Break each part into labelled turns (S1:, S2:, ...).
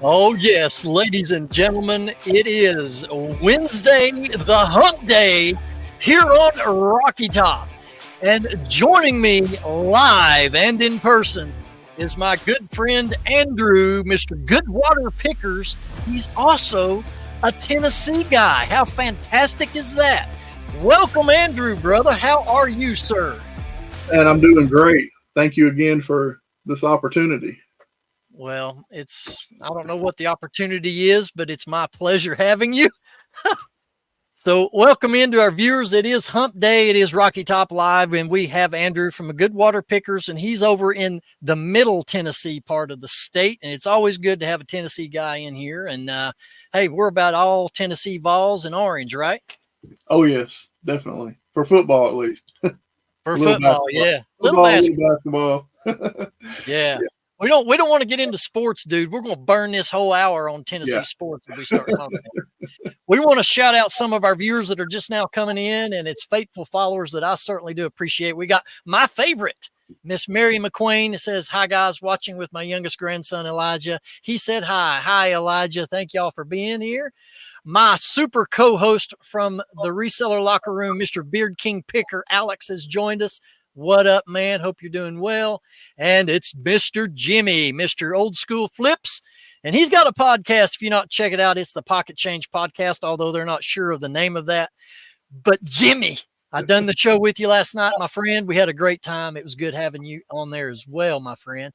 S1: Oh, yes, ladies and gentlemen, it is Wednesday, the hump day, here on Rocky Top. And joining me live and in person is my good friend Andrew, Mr. Goodwater Pickers. He's also a Tennessee guy. How fantastic is that? Welcome, Andrew, brother. How are you, sir?
S2: And I'm doing great. Thank you again for this opportunity.
S1: Well, I don't know what the opportunity is, but it's my pleasure having you. So welcome into our viewers. It is hump day. It is Rocky Top Live, and we have Andrew from the Goodwater Pickers, and he's over in the middle Tennessee part of the state. And it's always good to have a Tennessee guy in here. And hey, we're about all Tennessee Vols and Orange, right?
S2: Oh, yes, definitely. For football, at least.
S1: For
S2: little
S1: football,
S2: basketball.
S1: yeah.
S2: Little basketball.
S1: Yeah. We don't want to get into sports, dude. We're going to burn this whole hour on Tennessee sports if we start talking. We want to shout out some of our viewers that are just now coming in, and it's faithful followers that I certainly do appreciate. We got my favorite, Miss Mary McQueen. It says, "Hi guys, watching with my youngest grandson Elijah." He said hi. Hi Elijah. Thank y'all for being here. My super co-host from the Reseller Locker Room, Mr. Beard King Picker, Alex, has joined us. What up, man? Hope you're doing well. And it's Mr. Jimmy, Mr. Old School Flips. And he's got a podcast. If you not check it out, it's the Pocket Change Podcast, although they're not sure of the name of that. But Jimmy, I done the show with you last night, my friend. We had a great time. It was good having you on there as well, my friend.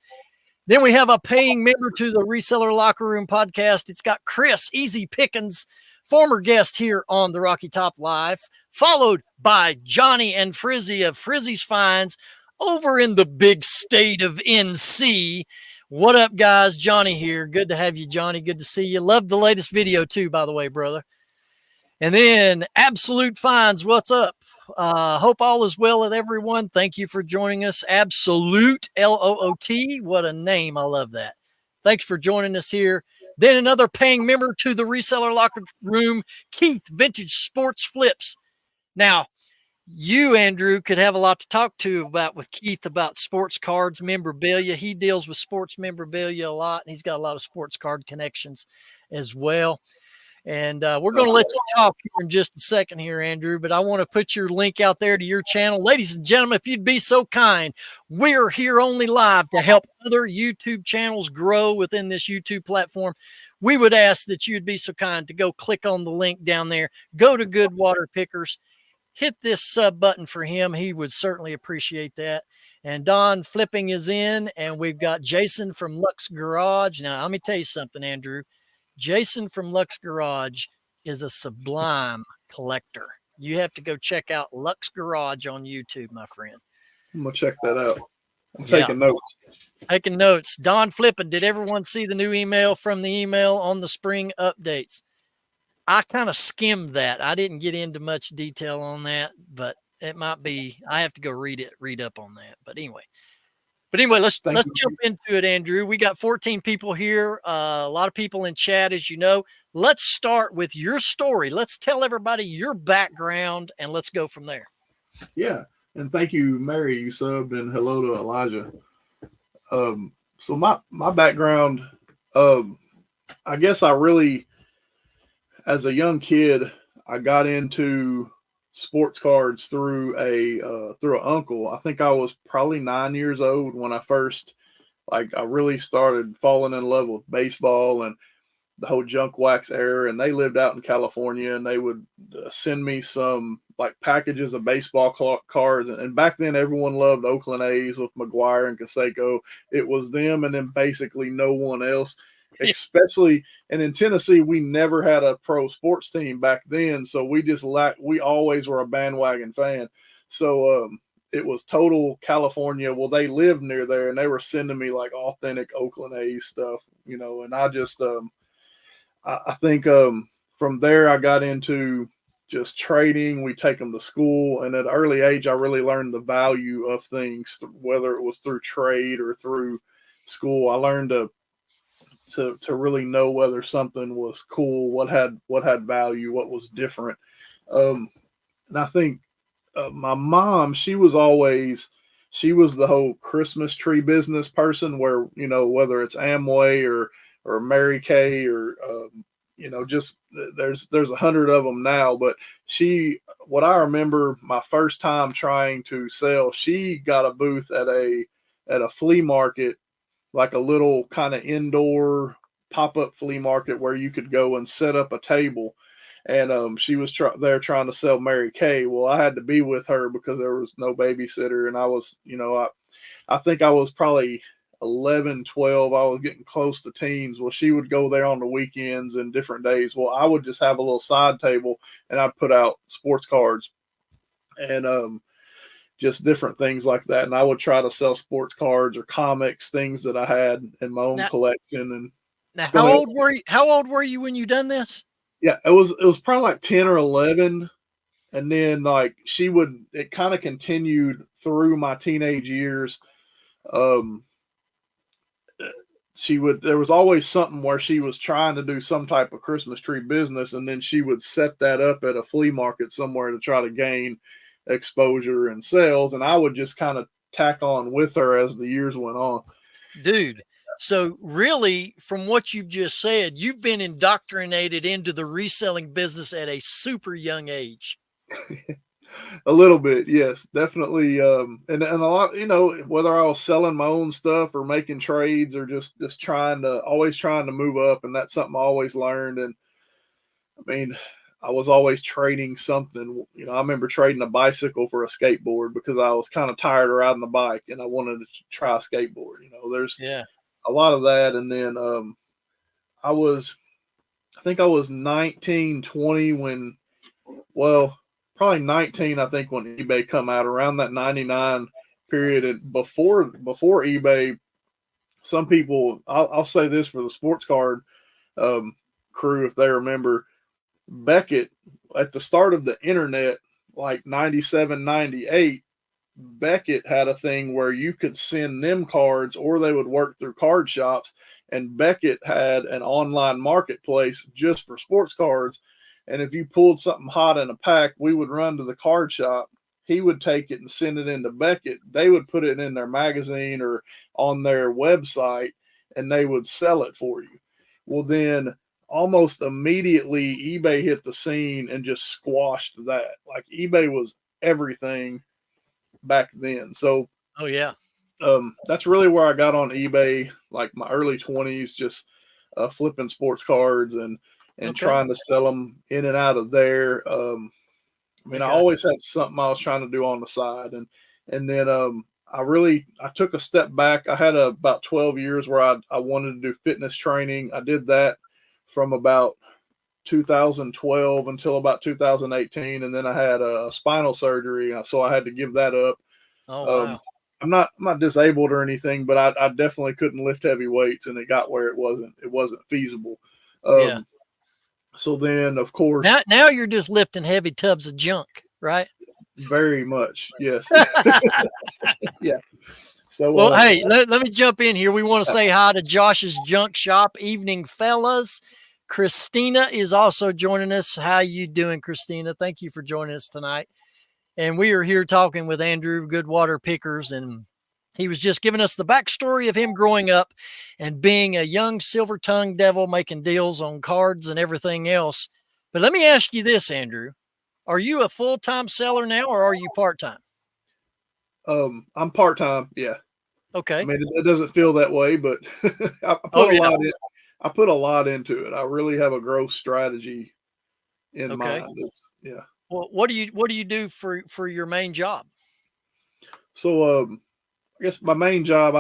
S1: Then we have a paying member to the Reseller Locker Room podcast. It's got Chris Easy Pickens, former guest here on the Rocky Top Live, followed by Johnny and Frizzy of Frizzy's Finds over in the big state of NC. What up, guys? Johnny here. Good to have you, Johnny. Good to see you. Love the latest video, too, by the way, brother. And then Absolute Finds. What's up? Hope all is well with everyone. Thank you for joining us. Absolute, Loot. What a name. I love that. Thanks for joining us here. Then another paying member to the Reseller Locker Room, Keith, Vintage Sports Flips. Now, you, Andrew, could have a lot to talk to about with Keith about sports cards, memorabilia. He deals with sports memorabilia a lot, and he's got a lot of sports card connections as well. And we're going to let you talk here in just a second here, Andrew, but I want to put your link out there to your channel. Ladies and gentlemen, if you'd be so kind, we're here only live to help other YouTube channels grow within this YouTube platform. We would ask that you'd be so kind to go click on the link down there, go to Goodwater Pickers, hit this sub button for him. He would certainly appreciate that. And Don Flipping is in, and we've got Jason from Lux Garage. Now, let me tell you something, Andrew. Jason from Lux Garage is a sublime collector. You have to go check out Lux Garage on YouTube, my friend.
S2: I'm going to check that out. I'm taking notes.
S1: Taking notes. Don Flippin, did everyone see the new email from the email on the spring updates? I kind of skimmed that. I didn't get into much detail on that, but it might be, I have to go read up on that. But anyway, let's jump into it, Andrew. We got 14 people here, a lot of people in chat, as you know. Let's start with your story. Let's tell everybody your background, and let's go from there.
S2: Yeah, and thank you, Mary. You subbed, and hello to Elijah. So my background, I guess I really, as a young kid, I got into sports cards through an uncle. I think I was probably 9 years old when I first, I really started falling in love with baseball and the whole junk wax era. And they lived out in California, and they would send me some packages of baseball cards. And back then, everyone loved Oakland A's with McGuire and Canseco. It was them, and then basically no one else. Especially, and in Tennessee, we never had a pro sports team back then, so we always were a bandwagon fan. So it was total California. Well, they lived near there, and they were sending me authentic Oakland A's stuff, and I just I think from there I got into just trading. We take them to school, and at an early age I really learned the value of things, whether it was through trade or through school. I learned to really know whether something was cool, what had value, what was different. And I think my mom, she was the whole Christmas tree business person, where, whether it's Amway or or Mary Kay, or just there's 100 of them now. But what I remember, my first time trying to sell, she got a booth at a flea market, like a little kind of indoor pop-up flea market where you could go and set up a table. And she was there trying to sell Mary Kay. Well, I had to be with her because there was no babysitter, and I was, I think I was probably 11, 12. I was getting close to teens. Well, she would go there on the weekends and different days. Well, I would just have a little side table, and I'd put out sports cards and just different things like that. And I would try to sell sports cards or comics, things that I had in my own
S1: Now,
S2: collection. And
S1: now,
S2: go
S1: how
S2: ahead.
S1: old were you? How old were you when you done this?
S2: Yeah, it was probably like 10 or 11. And then like it kind of continued through my teenage years. Um, there was always something where she was trying to do some type of Christmas tree business, and then she would set that up at a flea market somewhere to try to gain exposure and sales. And I would just kind of tack on with her as the years went on.
S1: Dude, so really, from what you've just said, you've been indoctrinated into the reselling business at a super young age.
S2: A little bit, yes, definitely. And a lot, whether I was selling my own stuff or making trades or just always trying to move up, and that's something I always learned. And I mean, I was always trading something. I remember trading a bicycle for a skateboard because I was kind of tired of riding the bike and I wanted to try a skateboard. There's
S1: Yeah.
S2: a lot of that. And then I think I was 19, 20 when, well, probably 19, I think, when eBay come out around that 99 period. And before eBay, some people, I'll say this for the sports card crew, if they remember, Beckett, at the start of the internet, like 97, 98, Beckett had a thing where you could send them cards or they would work through card shops. And Beckett had an online marketplace just for sports cards. And if you pulled something hot in a pack, we would run to the card shop. He would take it and send it into Beckett. They would put it in their magazine or on their website, and they would sell it for you. Well, then almost immediately eBay hit the scene and just squashed that. Like, eBay was everything back then. So
S1: Oh, yeah.
S2: that's really where I got on eBay, like my early 20s, just flipping sports cards and
S1: Okay.
S2: trying to sell them in and out of there. I
S1: got
S2: always had something I was trying to do on the side. And then I took a step back. I had about 12 years where I wanted to do fitness training. I did that from about 2012 until about 2018. And then I had a spinal surgery. So I had to give that up.
S1: Oh,
S2: Um,
S1: wow.
S2: I'm not disabled or anything, but I definitely couldn't lift heavy weights, and it got where it wasn't feasible.
S1: Yeah.
S2: So then, of course,
S1: Now you're just lifting heavy tubs of junk, right?
S2: very much, yes, yeah. So,
S1: Well, hey, let me jump in here. We want to say hi to Josh's Junk Shop. Evening, fellas. Christina is also joining us. How you doing, Christina? Thank you for joining us tonight. And we are here talking with Andrew Goodwater Pickers, and he was just giving us the backstory of him growing up and being a young silver-tongued devil making deals on cards and everything else. But let me ask you this, Andrew. Are you a full-time seller now, or are you part-time?
S2: I'm part time. Yeah, I
S1: Okay.
S2: mean it doesn't feel that way, but I
S1: Oh,
S2: put a
S1: yeah.
S2: lot in. I put a lot into it. I really have a growth strategy in
S1: Okay.
S2: mind. Yeah.
S1: Well, what do you do for your main job?
S2: So I guess my main job,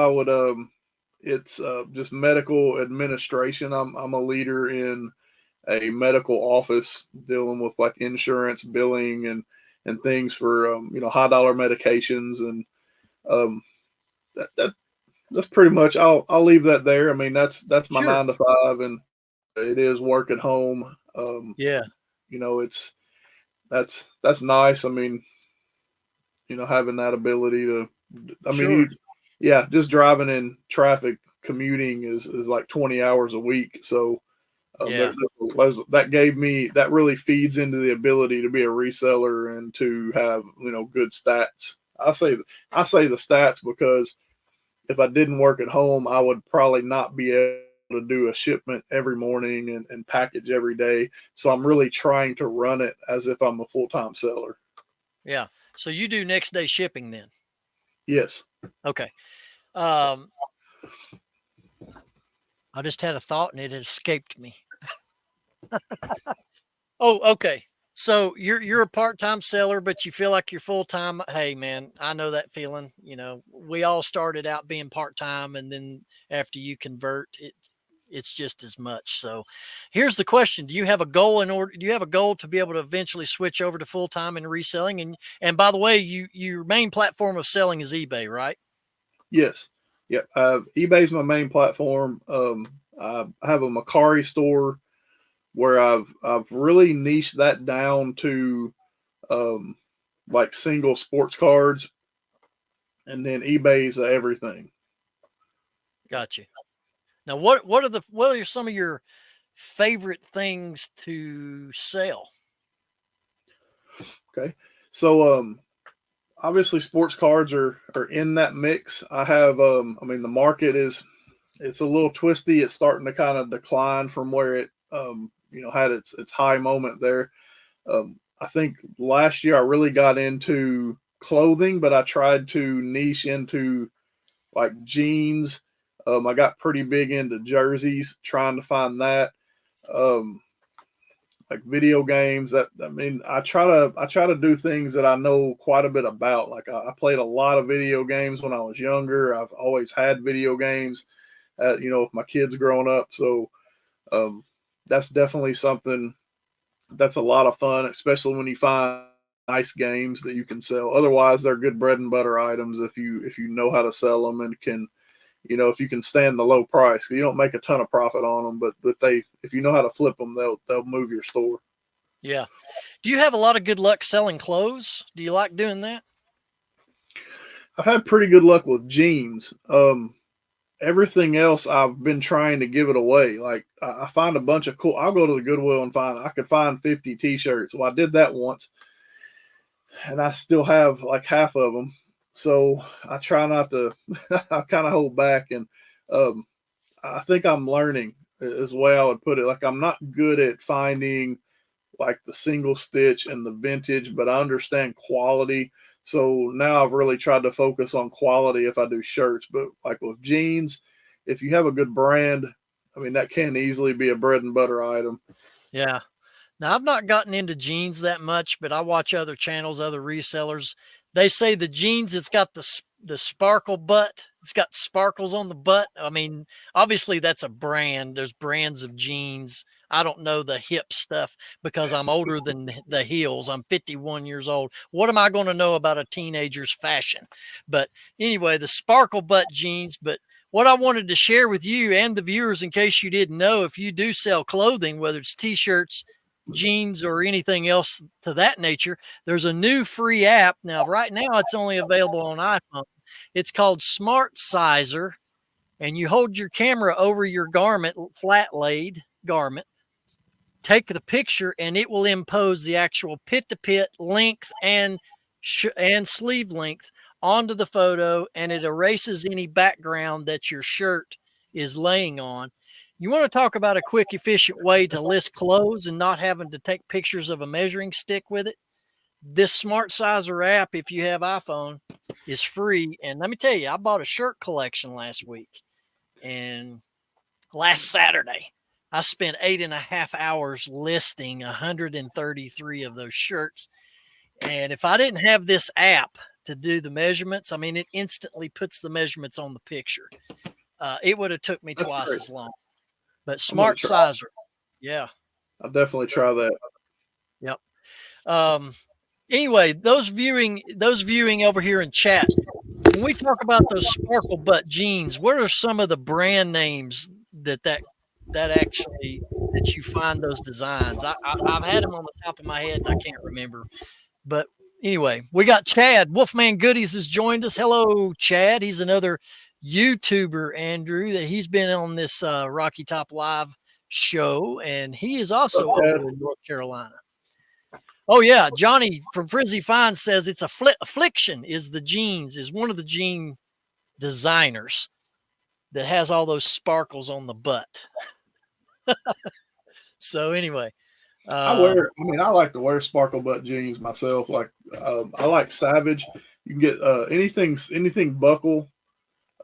S2: it's just medical administration. I'm a leader in a medical office dealing with like insurance billing and things for high dollar medications. And um that's pretty much, I'll leave that there. I mean, that's my
S1: Sure.
S2: 9 to 5, and it is work at home.
S1: Yeah.
S2: It's that's nice. I mean, having that ability to, I mean,
S1: Sure.
S2: yeah, just driving in traffic, commuting is like 20 hours a week. So
S1: Yeah.
S2: that really feeds into the ability to be a reseller and to have, good stats. I say the stats because if I didn't work at home, I would probably not be able to do a shipment every morning and package every day. So I'm really trying to run it as if I'm a full-time seller.
S1: Yeah. So you do next day shipping then?
S2: Yes.
S1: Okay. I just had a thought and it had escaped me. Oh, okay. So you're a part-time seller, but you feel like you're full-time. Hey man, I know that feeling. You know, we all started out being part-time, and then after you convert, it's just as much. So here's the question. Do you have a goal to be able to eventually switch over to full-time and reselling? And by the way, your main platform of selling is eBay, right?
S2: Yes. Yeah. eBay's my main platform. I have a Macari store where I've really niched that down to um, like single sports cards, and then eBay's everything.
S1: Gotcha. Now, what are some of your favorite things to sell?
S2: Okay. So obviously sports cards are in that mix. I have I mean the market is it's a little twisty. It's starting to kind of decline from where it had its high moment there. I think last year I really got into clothing, but I tried to niche into like jeans. I got pretty big into jerseys, trying to find that. Um, like video games. That I mean, I try to do things that I know quite a bit about. Like I played a lot of video games when I was younger. I've always had video games. With my kids growing up, so um, that's definitely something that's a lot of fun, especially when you find nice games that you can sell. Otherwise, they're good bread and butter items if you know how to sell them and can if you can stand the low price. You don't make a ton of profit on them, but they if you know how to flip them, they'll move your store.
S1: Yeah. Do you have a lot of good luck selling clothes? Do you like doing that?
S2: I've had pretty good luck with jeans. Everything else I've been trying to give it away. Like I find a bunch of cool. I'll go to the Goodwill and I could find 50 T-shirts. Well, I did that once, and I still have like half of them. So I try not to. I kind of hold back, and um, I think I'm learning is the way I would put it. Like I'm not good at finding like the single stitch and the vintage, but I understand quality. So now I've really tried to focus on quality if I do shirts. But like with jeans, if you have a good brand, I mean that can easily be a bread and butter item.
S1: Yeah. Now, I've not gotten into jeans that much, but I watch other channels, other resellers. They say the jeans, it's got the sparkle butt. It's got sparkles on the butt. I mean, obviously that's a brand. There's brands of jeans. I don't know the hip stuff because I'm older than the heels. I'm 51 years old. What am I going to know about a teenager's fashion? But anyway, the sparkle butt jeans. But what I wanted to share with you and the viewers, in case you didn't know, if you do sell clothing, whether it's t-shirts, jeans, or anything else to that nature, there's a new free app. Now, right now, it's only available on iPhone. It's called Smart Sizer, and you hold your camera over your garment, flat laid garment, take the picture, and it will impose the actual pit to pit length and sleeve length onto the photo, and it erases any background that your shirt is laying on. You want to talk about a quick, efficient way to list clothes and not having to take pictures of a measuring stick with it? This Smart Sizer app, if you have iPhone, is free. And let me tell you, I bought a shirt collection last week, and last Saturday, I spent 8.5 hours listing 133 of those shirts. And if I didn't have this app to do the measurements, I mean, it instantly puts the measurements on the picture. It would have took me
S2: That's
S1: twice
S2: great.
S1: as long. But
S2: I'm gonna
S1: Smart
S2: try.
S1: Sizer, yeah,
S2: I'll definitely try that.
S1: yep. Um, anyway, those viewing over here in chat, when we talk about those sparkle butt jeans, what are some of the brand names that actually that you find those designs? I've had them on the top of my head and I can't remember. But anyway, we got Chad Wolfman Goodies has joined us. Hello, Chad. He's another YouTuber, Andrew. That he's been on this Rocky Top Live show, and he is also
S2: What's up,
S1: over in North Carolina. Oh yeah, Johnny from Frizzy Fine says it's affliction is one of the jean designers. that has all those sparkles on the butt. So anyway,
S2: I mean, I like to wear sparkle butt jeans myself. Like, I like Savage. You can get anything buckle.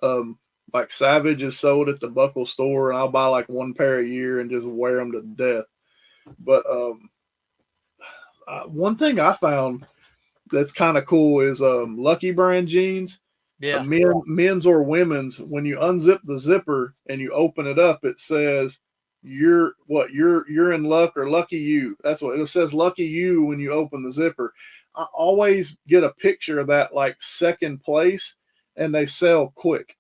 S2: Um, like Savage is sold at the buckle store, and I'll buy like one pair a year and just wear them to death. But one thing I found that's kind of cool is Lucky Brand jeans.
S1: yeah.
S2: Men's or women's. When you unzip the zipper and you open it up, it says you're in luck or lucky you. That's what it says. Lucky you when you open the zipper. I always get a picture of that like second place, and they sell quick.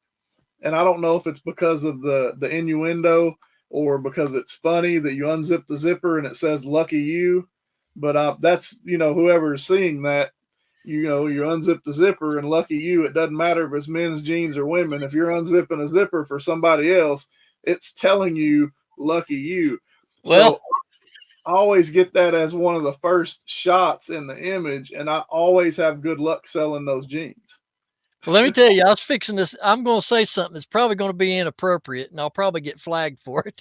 S2: And I don't know if it's because of the innuendo or because it's funny that you unzip the zipper and it says lucky you. But that's whoever's seeing that, you unzip the zipper and lucky you. It doesn't matter if it's men's jeans or women. If you're unzipping a zipper for somebody else, it's telling you lucky you.
S1: Well,
S2: So I always get that as one of the first shots in the image, and I always have good luck selling those jeans.
S1: well, let me tell you, I was fixing this. I'm going to say something that's probably going to be inappropriate, and I'll probably get flagged for it.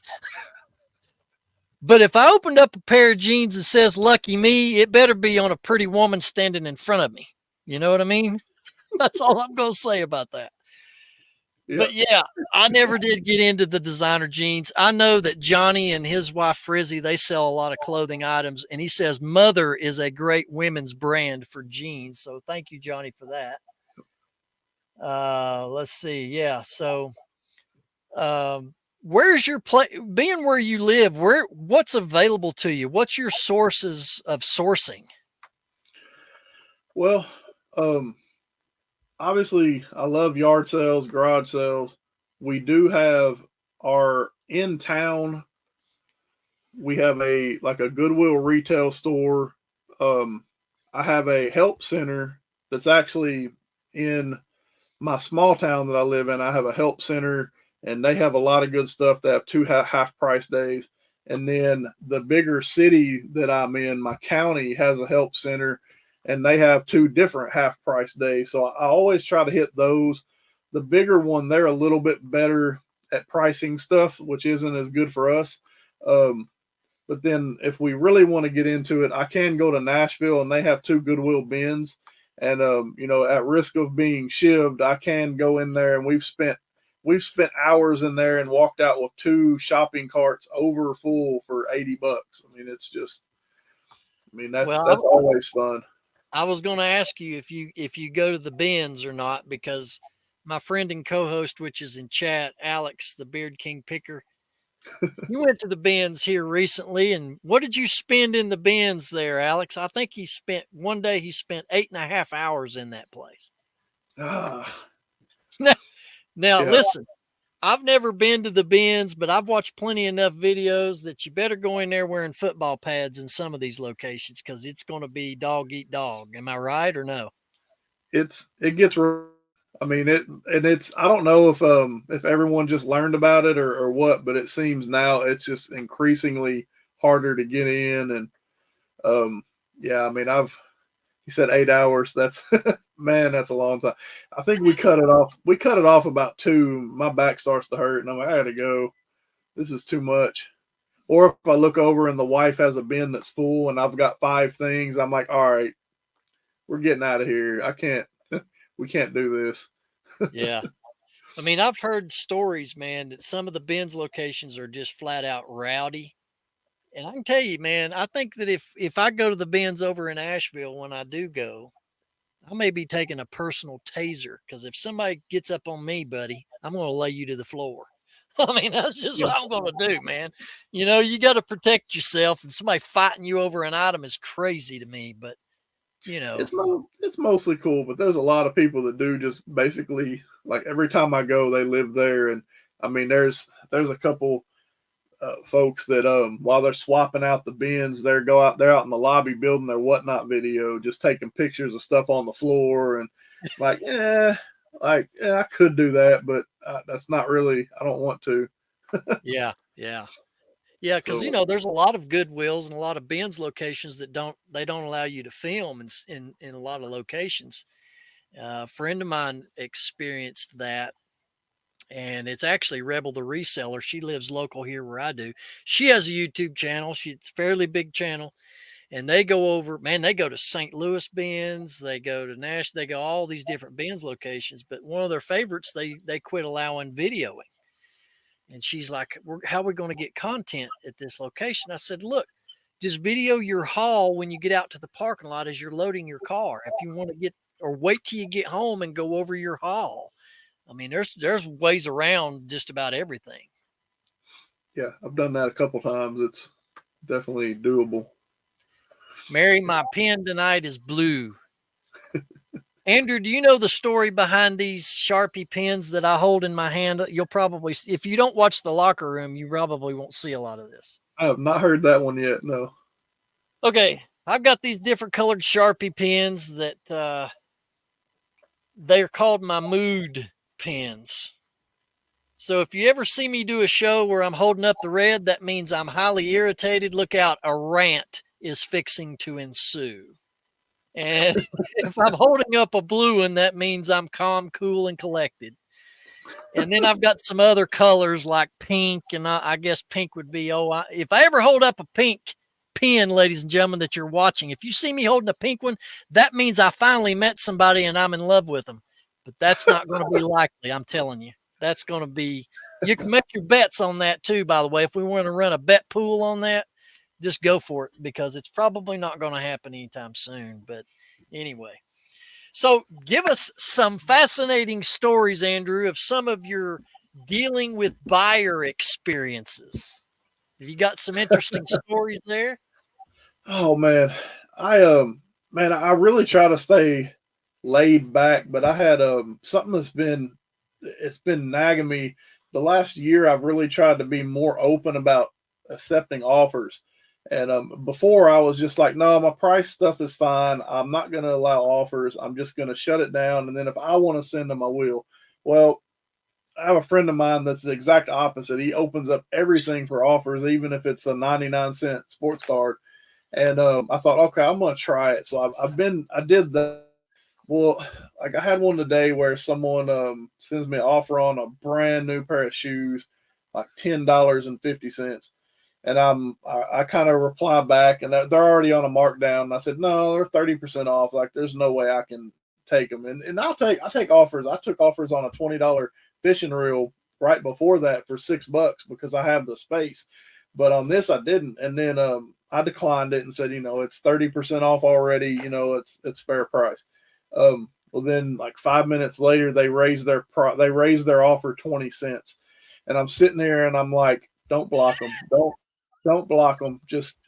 S1: But if I opened up a pair of jeans that says lucky me, it better be on a pretty woman standing in front of me. You know what I mean? That's all I'm going to say about that.
S2: Yeah.
S1: But yeah, I never did get into the designer jeans. I know that Johnny and his wife Frizzy, they sell a lot of clothing items, and he says Mother is a great women's brand for jeans. So thank you, Johnny, for that. Let's see. Yeah. So where's your place? Being where you live, what's available to you? What's your sources of sourcing?
S2: Well, um, obviously, I love yard sales, garage sales. We do have our in town. We have a Goodwill retail store. Um, I have a help center that's actually in my small town that I live in. I have a help center, and they have a lot of good stuff. They have two half price days. And then the bigger city that I'm in, my county has a help center, and they have two different half price days. So I always try to hit those. The bigger one, they're a little bit better at pricing stuff, which isn't as good for us. Um, but then if we really want to get into it, I can go to Nashville, and they have two Goodwill bins. And at risk of being shivved, I can go in there, and we've spent hours in there and walked out with two shopping carts over full for $80. I mean, it's just, I mean, that's
S1: Well,
S2: always fun.
S1: I was going to ask you if you go to the bins or not, because my friend and co-host, which is in chat, Alex, the Beard King Picker, he went to the bins here recently. And what did you spend in the bins there, Alex? I think he spent one day. He spent 8.5 hours in that place.
S2: Ah,
S1: Now,
S2: yeah,
S1: listen, I've never been to the bins, but I've watched plenty enough videos that you better go in there wearing football pads in some of these locations, because it's going to be dog eat dog. Am I right or no?
S2: it gets. I mean it, and it's. I don't know if everyone just learned about it or what, but it seems now it's just increasingly harder to get in. And um, yeah, I mean he said 8 hours. That's man, that's a long time. I think we cut it off. We cut it off about two. My back starts to hurt, and I'm like, I gotta go. This is too much. Or if I look over and the wife has a bin that's full and I've got five things, I'm like, all right, we're getting out of here. I can't. We can't do this.
S1: Yeah. I mean, I've heard stories, man, that some of the bins locations are just flat out rowdy. And I can tell you, man, I think that if I go to the bins over in Asheville when I do go, I may be taking a personal taser, because if somebody gets up on me, buddy, I'm going to lay you to the floor. I mean, that's just
S2: Yeah,
S1: what I'm going to do, man. You got to protect yourself, and somebody fighting you over an item is crazy to me. But you know,
S2: it's mostly cool, but there's a lot of people that do just basically like every time I go, they live there, and I mean, there's a couple folks that while they're swapping out the bins, they're out in the lobby building their whatnot video, just taking pictures of stuff on the floor, and like I could do that, but that's not really. I don't want to.
S1: yeah, yeah. Yeah, because
S2: So
S1: there's a lot of Goodwills and a lot of bins locations that don't allow you to film in a lot of locations. A friend of mine experienced that, and it's actually Rebel the Reseller. She lives local here where I do. She has a YouTube channel. She's a fairly big channel, and they go over, man, they go to St. Louis bins, they go to Nash, they go all these different bins locations. But one of their favorites, they quit allowing videoing. And she's like, how are we going to get content at this location? I said, look, just video your haul when you get out to the parking lot as you're loading your car. If you want to get, or wait till you get home and go over your haul. I mean, there's ways around just about everything.
S2: Yeah, I've done that a couple times. It's definitely doable.
S1: Mary, my pen tonight is blue. Andrew, do you know the story behind these Sharpie pens that I hold in my hand? You'll probably, if you don't watch The Locker Room, you probably won't see a lot of this.
S2: I have not heard that one yet. No.
S1: Okay, I've got these different colored Sharpie pens that they're called my mood pens. So if you ever see me do a show where I'm holding up the red, that means I'm highly irritated. Look out, a rant is fixing to ensue. And if I'm holding up a blue one, that means I'm calm, cool, and collected. And then I've got some other colors like pink, and I guess pink would be, if I ever hold up a pink pen, ladies and gentlemen, that you're watching, if you see me holding a pink one, that means I finally met somebody and I'm in love with them. But that's not going to be likely, I'm telling you. That's going to be, you can make your bets on that too, by the way. If we want to run a bet pool on that, just go for it, because it's probably not going to happen anytime soon. But anyway, so give us some fascinating stories, Andrew, of some of your dealing with buyer experiences. Have you got some interesting stories there?
S2: Oh man, I really try to stay laid back, but I had something that's been nagging me the last year. I've really tried to be more open about accepting offers. And before I was just like, no, my price stuff is fine. I'm not going to allow offers. I'm just going to shut it down. And then if I want to send them, I will. Well, I have a friend of mine that's the exact opposite. He opens up everything for offers, even if it's a 99-cent sports card. And I thought, okay, I'm going to try it. So I did that. Well, like I had one today where someone sends me an offer on a brand new pair of shoes, like $10.50. And I kind of reply back, and they're already on a markdown. And I said, no, they're 30% off. Like, there's no way I can take them. And I take offers. I took offers on a $20 fishing reel right before that for $6 because I have the space. But on this, I didn't. And then I declined it and said, it's 30% off already. It's fair price. Well, then like 5 minutes later, they raised their offer 20 cents. And I'm sitting there and I'm like, don't block them. Don't block them. I'm just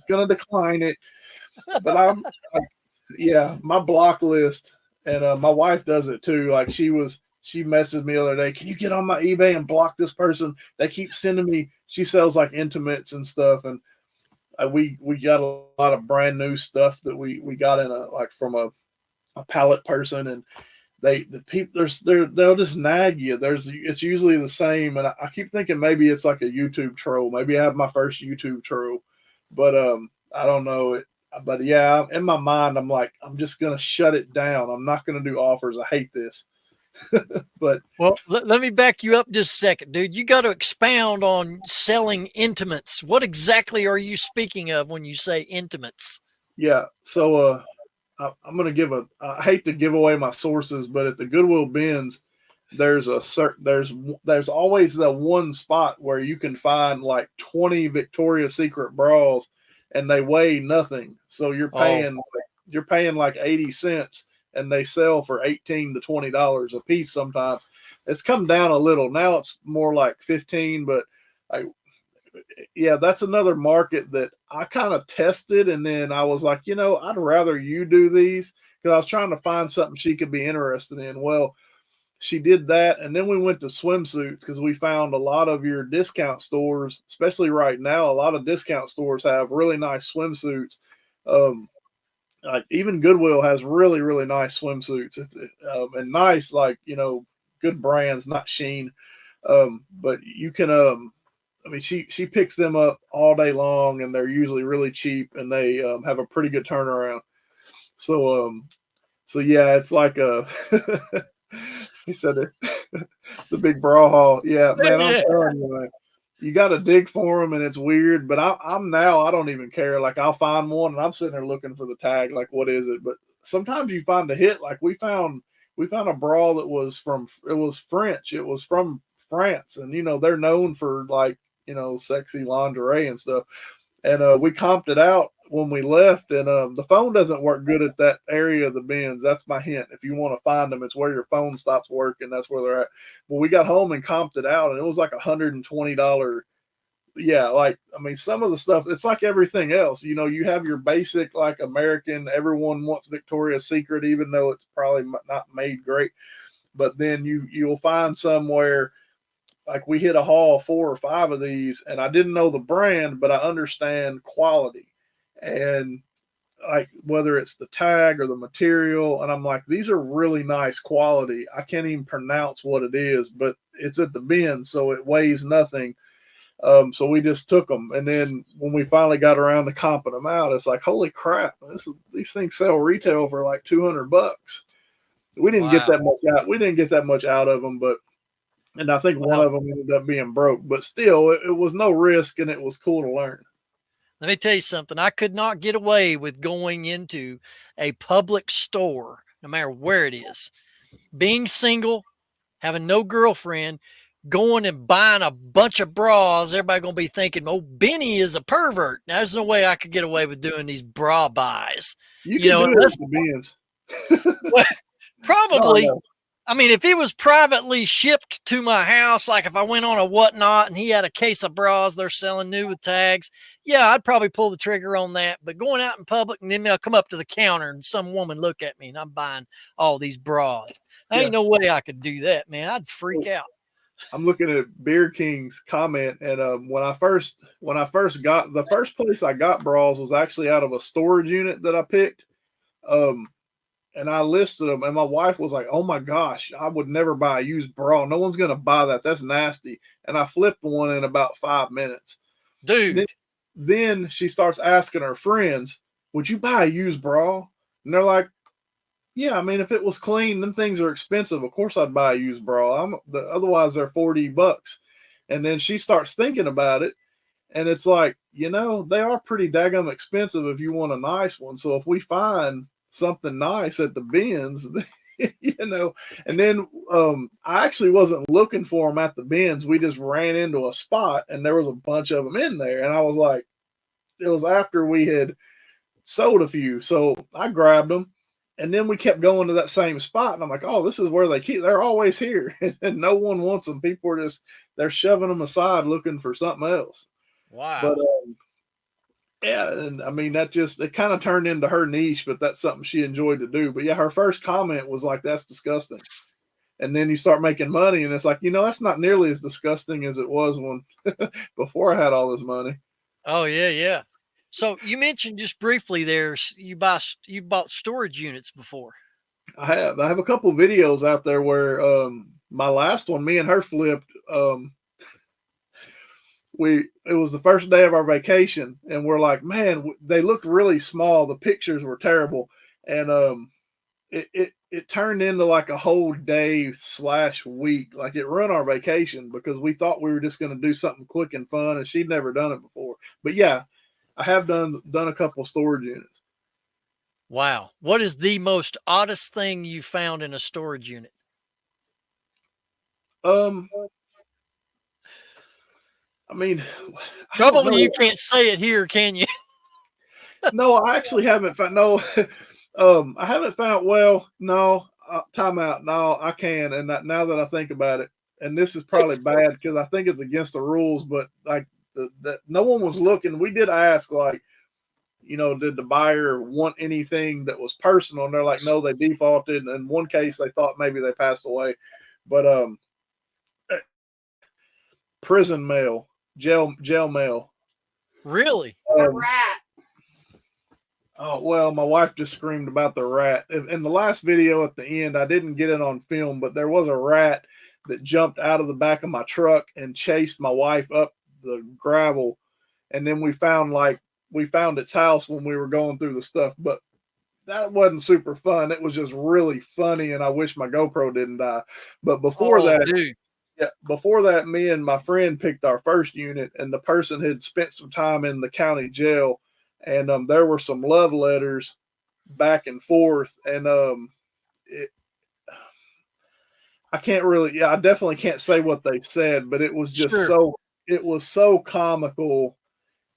S2: going to decline it. But yeah, my block list, and my wife does it too. Like she messaged me the other day, can you get on my eBay and block this person? They keep sending me, she sells like intimates and stuff. And we got a lot of brand new stuff that we got from a pallet person, and they'll just nag you. It's usually the same, and I keep thinking maybe it's like a YouTube troll. Maybe I have my first YouTube troll, but I don't know it. But yeah, in my mind, I'm like, I'm just gonna shut it down. I'm not gonna do offers. I hate this. But
S1: well, let me back you up just a second, dude. You got to expound on selling intimates. What exactly are you speaking of when you say intimates?
S2: yeah, so I'm gonna I hate to give away my sources, but at the Goodwill bins, there's there's always the one spot where you can find like 20 Victoria's Secret bras, and they weigh nothing. So you're paying like 80 cents, and they sell for $18 to $20 a piece. Sometimes it's come down a little. Now it's more like 15, but yeah, that's another market that I kind of tested, and then I was like, I'd rather you do these, because I was trying to find something she could be interested in. Well, she did that, and then we went to swimsuits because we found a lot of your discount stores, especially right now, a lot of discount stores have really nice swimsuits. Like even Goodwill has really, really nice swimsuits, and nice, like, good brands, not Sheen. But you can, I mean, she picks them up all day long, and they're usually really cheap, and they have a pretty good turnaround. So, so yeah, it's like he said it. The big bra haul. Yeah, man, I'm
S1: Yeah.
S2: telling you, man, you got to dig for them, and it's weird. But I'm now, I don't even care. Like I'll find one, and I'm sitting there looking for the tag. Like, what is it? But sometimes you find a hit. Like we found a bra that was it was French. It was from France, and they're known for like sexy lingerie and stuff. And we comped it out when we left. And the phone doesn't work good at that area of the bins. That's my hint. If you want to find them, it's where your phone stops working. That's where they're at. Well, we got home and comped it out, and it was like $120. Yeah, like I mean, some of the stuff, it's like everything else. You have your basic like American. Everyone wants Victoria's Secret, even though it's probably not made great. But then you'll find somewhere like we hit a haul 4 or 5 of these, and I didn't know the brand, but I understand quality and like whether it's the tag or the material. And I'm like, these are really nice quality. I can't even pronounce what it is, but it's at the bin, so it weighs nothing. So we just took them, and then when we finally got around to comping them out, it's like, holy crap! These things sell retail for like $200. We didn't get
S1: Wow.
S2: that much out. We didn't get that much out of them, and I think one
S1: Well,
S2: of them ended up being broke. But still, it was no risk, and it was cool to learn.
S1: let me tell you something. I could not get away with going into a public store, no matter where it is. Being single, having no girlfriend, going and buying a bunch of bras, everybody gonna be thinking, "Oh, Benny is a pervert." Now, there's no way I could get away with doing these bra buys.
S2: You can do it
S1: Unless
S2: at the bins.
S1: well,
S2: No, I
S1: probably.
S2: know.
S1: I mean, if it was privately shipped to my house, like if I went on a whatnot and he had a case of bras they're selling new with tags, yeah, I'd probably pull the trigger on that. But going out in public and then they'll come up to the counter and some woman look at me and I'm buying all these bras. There
S2: Yeah.
S1: ain't no way I could do that, man. I'd freak out.
S2: I'm looking at Beer King's comment, and when I first got the first place I got bras was actually out of a storage unit that I picked. Um, and I listed them, and my wife was like, "Oh my gosh, I would never buy a used bra. No one's gonna buy that. That's nasty." And I flipped one in about 5 minutes. Then,
S1: Dude,
S2: then she starts asking her friends, "Would you buy a used bra?" And they're like, "Yeah, I mean, if it was clean, them things are expensive. Of course, I'd buy a used bra. Otherwise they're $40." And then she starts thinking about it, and it's like, they are pretty daggum expensive if you want a nice one. So if we find something nice at the bins, and then I actually wasn't looking for them at the bins. We just ran into a spot, and there was a bunch of them in there, and I was like, it was after we had sold a few, so I grabbed them. And then we kept going to that same spot, and I'm like, "Oh, this is where they're always here," and no one wants them. People are they're shoving them aside, looking for something else. But
S1: wow.
S2: yeah, and I mean it kind of turned into her niche, but that's something she enjoyed to do. But yeah, her first comment was like, "That's disgusting," and then you start making money, and it's like, that's not nearly as disgusting as it was when before I had all this money.
S1: Oh yeah, yeah. So you mentioned just briefly you've bought storage units before.
S2: I have a couple videos out there where my last one, me and her flipped. It was the first day of our vacation, and we're like, man, they looked really small. The pictures were terrible, and it turned into like a whole day/week. Like it run our vacation because we thought we were just going to do something quick and fun, and she'd never done it before. But yeah, I have done a couple storage units.
S1: Wow. What is the most oddest thing you found in a storage unit?
S2: Um, I mean, I don't
S1: Probably you
S2: know.
S1: can't say it here, can you?
S2: No, I actually haven't found no. I haven't found. Well, no. Time out. No, I can. And now that I think about it, and this is probably bad because I think it's against the rules. But like the no one was looking. We did ask, like, did the buyer want anything that was personal? And they're like, no, they defaulted. And in one case, they thought maybe they passed away. But prison mail, jail mail.
S1: Really?
S2: Um, Oh, well, my wife just screamed about the rat. In the last video at the end, I didn't get it on film, but there was a rat that jumped out of the back of my truck and chased my wife up the gravel. And then we found its house when we were going through the stuff. But that wasn't super fun. It was just really funny, and I wish my GoPro didn't die. But
S1: Oh, dude.
S2: before that, me and my friend picked our first unit, and the person had spent some time in the county jail, and there were some love letters back and forth, and it, I can't really, yeah, I definitely can't say what they said, but it was just
S1: Sure.
S2: so, it was so comical.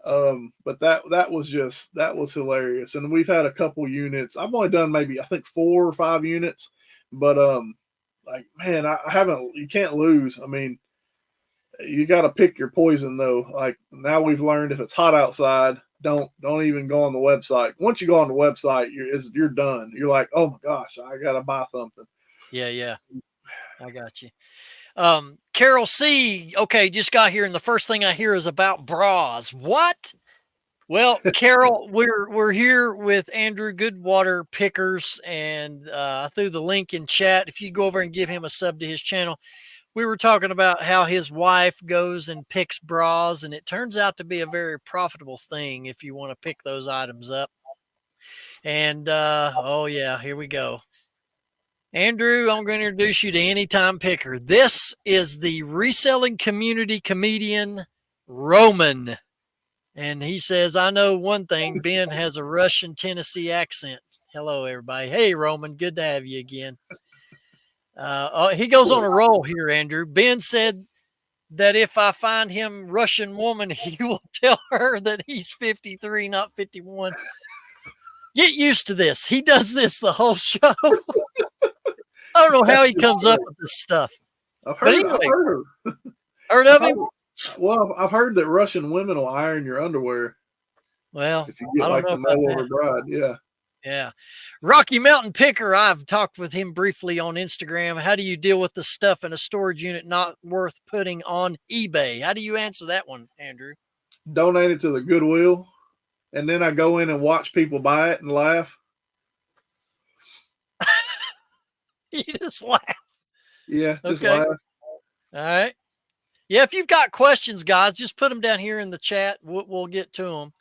S2: But that was hilarious. And we've had a couple units. I've only done maybe I think 4 or 5 units, but like man, I haven't. You can't lose. I mean, you got to pick your poison though. Like now we've learned if it's hot outside, don't even go on the website. Once you go on the website, you're done. You're like, oh my gosh, I gotta buy something.
S1: Yeah. I got you. Carol C. Okay, just got here, and the first thing I hear is about bras. What? Well, Carol, we're here with Andrew Goodwater Pickers, and I threw the link in chat. If you go over and give him a sub to his channel, we were talking about how his wife goes and picks bras, and it turns out to be a very profitable thing if you want to pick those items up. And oh yeah, here we go. Andrew, I'm going to introduce you to Anytime Picker. This is the reselling community comedian, Roman. And he says, I know one thing, Ben has a Russian Tennessee accent. Hello, everybody. Hey, Roman, good to have you again. He goes on a roll here, Andrew. Ben said that if I find him Russian woman, he will tell her that he's 53, not 51. Get used to this. He does this the whole show. I don't know how he comes up with this stuff.
S2: I've
S1: But
S2: heard.
S1: anyway,
S2: I've
S1: heard of him?
S2: Well, I've heard that Russian women will iron your underwear
S1: Well,
S2: if you
S1: I
S2: get
S1: don't
S2: like
S1: know
S2: the
S1: about
S2: mail
S1: that.
S2: order bride. Yeah.
S1: Yeah. Rocky Mountain Picker, I've talked with him briefly on Instagram. How do you deal with the stuff in a storage unit not worth putting on eBay? How do you answer that one, Andrew?
S2: Donate it to the Goodwill, and then I go in and watch people buy it and laugh.
S1: You just laugh.
S2: Yeah, just
S1: Okay.
S2: laugh.
S1: All right. Yeah, if you've got questions, guys, just put them down here in the chat. We'll get to them.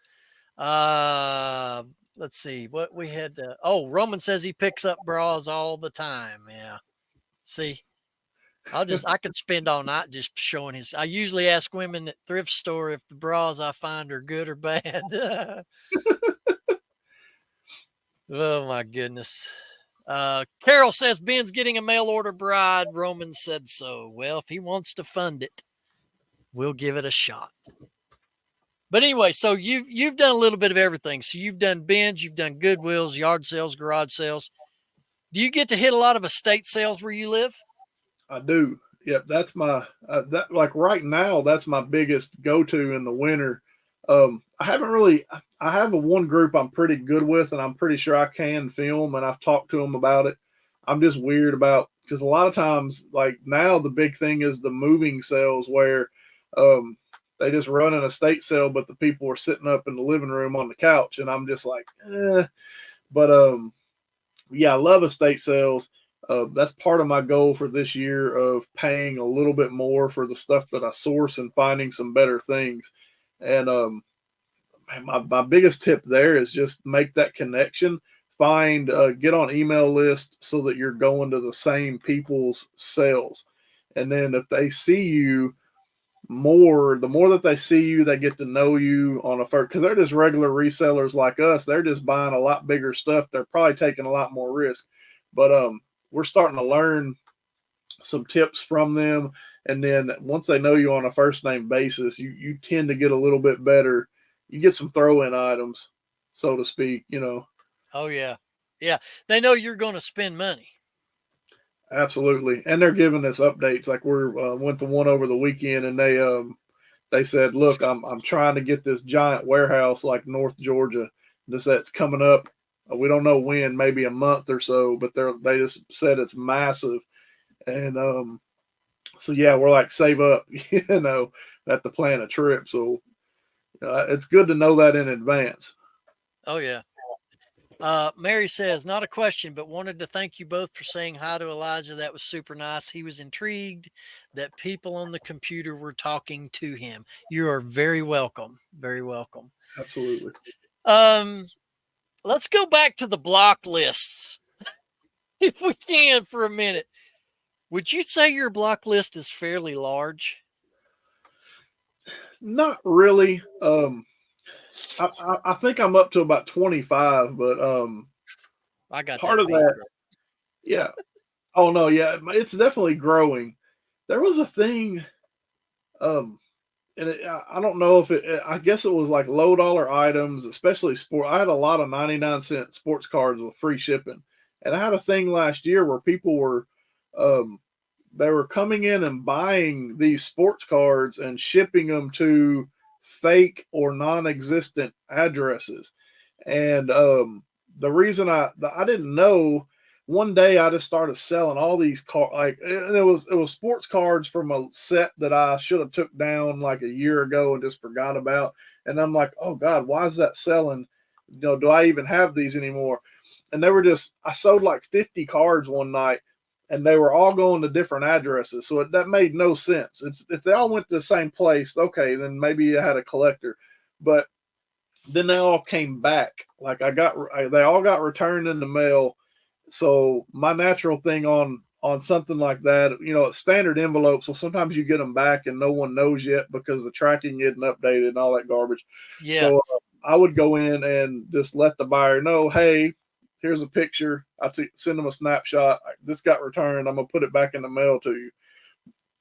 S1: Let's see what we had. Oh, Roman says he picks up bras all the time. Yeah. See, I could spend all night just showing his. I usually ask women at thrift store if the bras I find are good or bad. Oh my goodness. Carol says Ben's getting a mail order bride. Roman said so. Well, if he wants to fund it, we'll give it a shot. But anyway, so you've done a little bit of everything. So you've done bins, you've done Goodwills, yard sales, garage sales. Do you get to hit a lot of estate sales where you live?
S2: I do. Yep, that's my that like right now. That's my biggest go to in the winter. I haven't really. I have a one group I'm pretty good with, and I'm pretty sure I can film, and I've talked to them about it. I'm just weird about because a lot of times, like now, the big thing is the moving sales where um, they just run an estate sale, but the people are sitting up in the living room on the couch, and I'm just like, eh. But yeah, I love estate sales. That's part of my goal for this year of paying a little bit more for the stuff that I source and finding some better things. And my biggest tip there is just make that connection. Find get on email list so that you're going to the same people's sales. And then if they see you more, the more that they see you, they get to know you on a first because they're just regular resellers like us. They're just buying a lot bigger stuff. They're probably taking a lot more risk. But we're starting to learn some tips from them. And then once they know you on a first name basis, you tend to get a little bit better. You get some throw in items, so to speak, you know.
S1: Oh yeah. Yeah. They know you're going to spend money.
S2: Absolutely. And they're giving us updates. Like we're went to one over the weekend and they said, "Look, I'm trying to get this giant warehouse like North Georgia. That's coming up. We don't know when, maybe a month or so, but they just said it's massive." And so yeah, we're like save up, you know, have to plan a trip. So it's good to know that in advance.
S1: Oh yeah. Mary says, not a question, but wanted to thank you both for saying hi to Elijah. That was super nice. He was intrigued that people on the computer were talking to him. You are very welcome. Very welcome.
S2: Absolutely.
S1: Um, let's go back to the block lists if we can for a minute. Would you say your block list is fairly large?
S2: Not really. I think I'm up to about 25, but
S1: I got
S2: part
S1: that
S2: of
S1: beat.
S2: that, yeah. Oh no, yeah, it's definitely growing. There was a thing, and I don't know if I guess it was like low dollar items, especially sport. I had a lot of 99-cent sports cards with free shipping, and I had a thing last year where people were, um, they were coming in and buying these sports cards and shipping them to fake or non-existent addresses. And the reason I didn't know, one day I just started selling all these cards, like, and it was sports cards from a set that I should have took down like a year ago and just forgot about. And I'm like, oh God, why is that selling? Do I even have these anymore? And they were just, I sold like 50 cards one night, and they were all going to different addresses. So that made no sense. If they all went to the same place, okay, then maybe I had a collector. But then they all came back. Like they all got returned in the mail. So my natural thing on something like that, it's standard envelope. So sometimes you get them back and no one knows yet because the tracking isn't updated and all that garbage.
S1: Yeah.
S2: So I would go in and just let the buyer know, hey, here's a picture. Send them a snapshot. This got returned. I'm gonna put it back in the mail to you.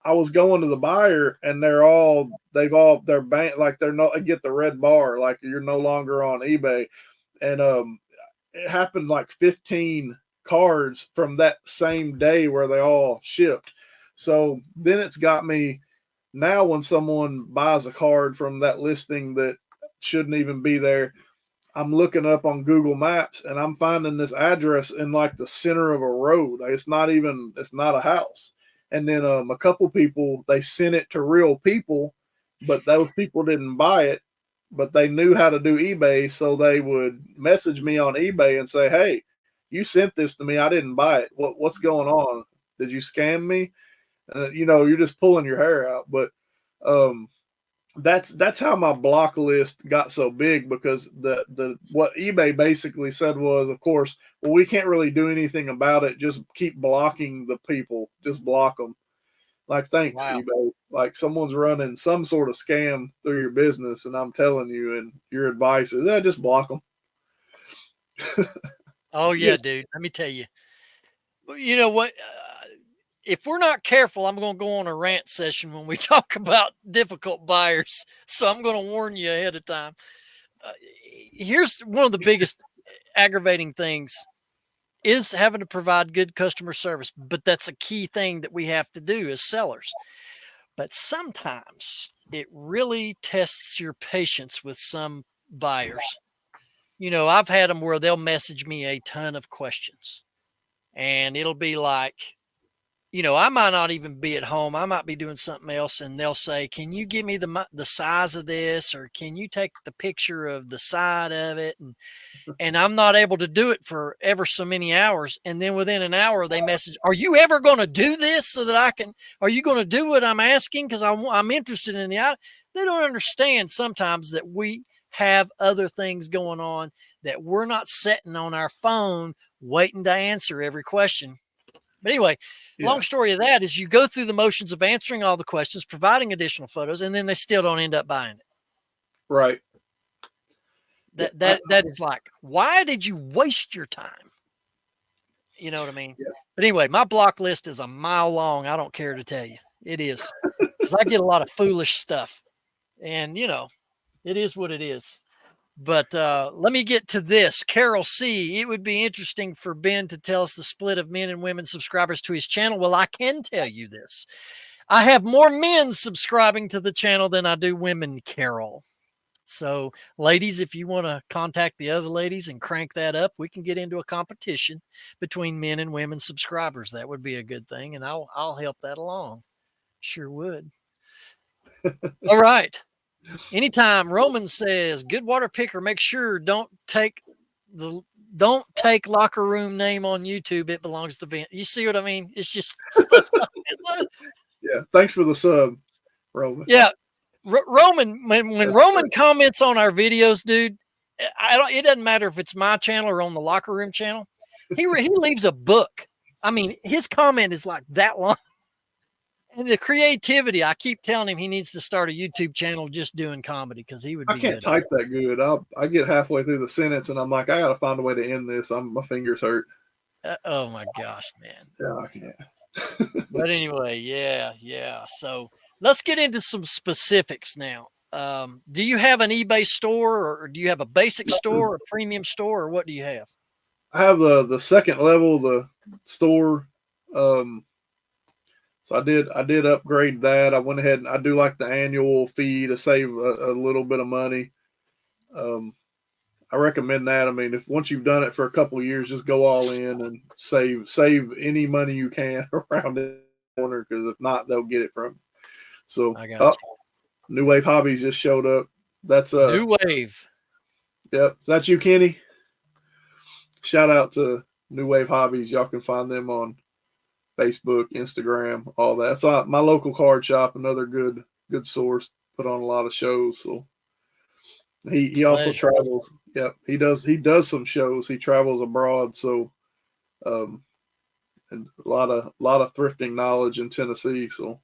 S2: I was going to the buyer and they're bank, like I get the red bar, like you're no longer on eBay. And it happened like 15 cards from that same day where they all shipped. So then it's got me now when someone buys a card from that listing that shouldn't even be there, I'm looking up on Google Maps and I'm finding this address in like the center of a road. Like, it's not a house. And then a couple people, they sent it to real people, but those people didn't buy it, but they knew how to do eBay. So they would message me on eBay and say, hey, you sent this to me. I didn't buy it. What's going on? Did you scam me? You're just pulling your hair out. But um, that's how my block list got so big, because the what eBay basically said was, of course, well, we can't really do anything about it. Just keep blocking the people. Just block them. Like, thanks,
S1: Wow.
S2: eBay. Like, someone's running some sort of scam through your business, and I'm telling you, and your advice is, just block them.
S1: Oh yeah, dude. Let me tell you. You know what? If we're not careful, I'm going to go on a rant session when we talk about difficult buyers. So I'm going to warn you ahead of time. Uh, Here's one of the biggest aggravating things is having to provide good customer service, but that's a key thing that we have to do as sellers. But sometimes it really tests your patience with some buyers. I've had them where they'll message me a ton of questions, and it'll be like, I might not even be at home. I might be doing something else, and they'll say, "Can you give me the size of this, or can you take the picture of the side of it?" And I'm not able to do it for ever so many hours. And then within an hour, they message, "Are you ever going to do this so that I can? Are you going to do what I'm asking? Because I'm interested in the item." They don't understand sometimes that we have other things going on, that we're not sitting on our phone waiting to answer every question. But anyway, long
S2: Yeah,
S1: story of that is you go through the motions of answering all the questions, providing additional photos, and then they still don't end up buying it.
S2: right. Yeah,
S1: That is like, why did you waste your time? You know what I mean?
S2: yeah,
S1: But anyway, my block list is a mile long. I don't care to tell you. It is, because I get a lot of foolish stuff. And it is what it is. But let me get to this. Carol C. It would be interesting for Ben to tell us the split of men and women subscribers to his channel. Well, I can tell you this. I have more men subscribing to the channel than I do women, Carol. So, ladies, if you want to contact the other ladies and crank that up, we can get into a competition between men and women subscribers. That would be a good thing, and I'll help that along. Sure would. All right. Anytime Roman says good water picker, make sure don't take locker room name on YouTube. It belongs to Ben. You see what I mean? It's just stuff like that.
S2: yeah. Thanks for the sub, Roman.
S1: Yeah. Roman, when
S2: That's
S1: Roman
S2: great.
S1: comments on our videos, dude, It doesn't matter if it's my channel or on the locker room channel. He leaves a book. I mean, his comment is like that long. And the creativity, I keep telling him he needs to start a YouTube channel just doing comedy because he would
S2: I
S1: be
S2: can't
S1: good.
S2: type that good. I get halfway through the sentence and I'm like, I got to find a way to end this. My fingers hurt.
S1: Oh my gosh, man.
S2: Yeah, I can't.
S1: But anyway, yeah. So let's get into some specifics now. Do you have an eBay store, or do you have a basic store, a premium store, or what do you have?
S2: I have the second level, the store. So I did upgrade that. I went ahead and I do like the annual fee to save a little bit of money. Um, I recommend that. I mean, if once you've done it for a couple of years, just go all in and save any money you can around the corner, because if not, they'll get it from you. So,
S1: I got you.
S2: New Wave Hobbies just showed up. That's
S1: New Wave.
S2: Yep. Is that you, Kenny? Shout out to New Wave Hobbies. Y'all can find them on Facebook, Instagram, all that. So my local card shop, another good source, put on a lot of shows. So he also travels. Yep, he does some shows. He travels abroad, so and a lot of thrifting knowledge in Tennessee. So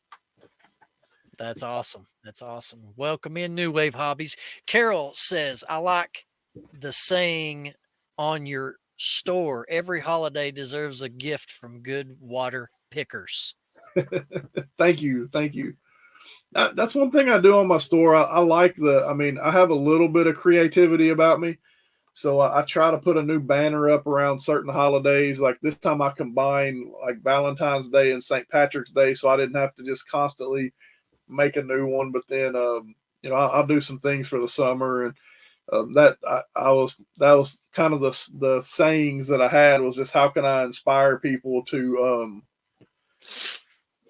S1: that's awesome. That's awesome. Welcome in, New Wave Hobbies. Carol says, I like the saying on your store, every holiday deserves a gift from good water pickers.
S2: thank you. That's one thing I do on my store. I like I mean, I have a little bit of creativity about me. So I try to put a new banner up around certain holidays. Like this time I combined like Valentine's Day and St. Patrick's Day. So I didn't have to just constantly make a new one. But then, I'll do some things for the summer. And that was kind of the sayings that I had was just, how can I inspire people to,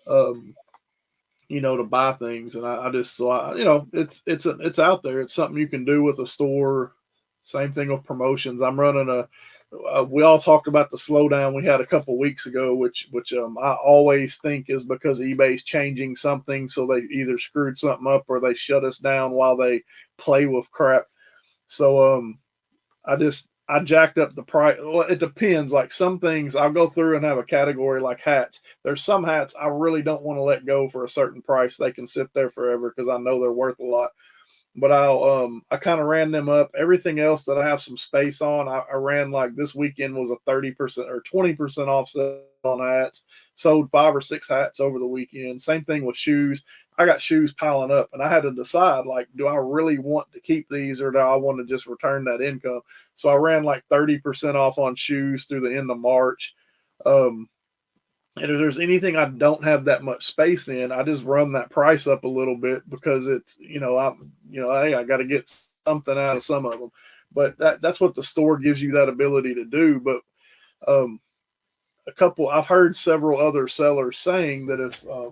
S2: to buy things. And I just, it's out there. It's something you can do with a store. Same thing with promotions. I'm running we all talked about the slowdown we had a couple weeks ago, which I always think is because eBay's changing something. So they either screwed something up or they shut us down while they play with crap. So, I jacked up the price. Well, it depends. Like some things I'll go through and have a category like hats. There's some hats I really don't want to let go for a certain price. They can sit there forever because I know they're worth a lot. But I kind of ran them up. Everything else that I have some space on, I ran like this weekend was a 30% or 20% off sale on hats. Sold 5 or 6 hats over the weekend. Same thing with shoes. I got shoes piling up, and I had to decide, like, do I really want to keep these or do I want to just return that income? So I ran like 30% off on shoes through the end of March. And if there's anything I don't have that much space in, I just run that price up a little bit because it's, hey, I got to get something out of some of them. But that's what the store gives you that ability to do. But I've heard several other sellers saying that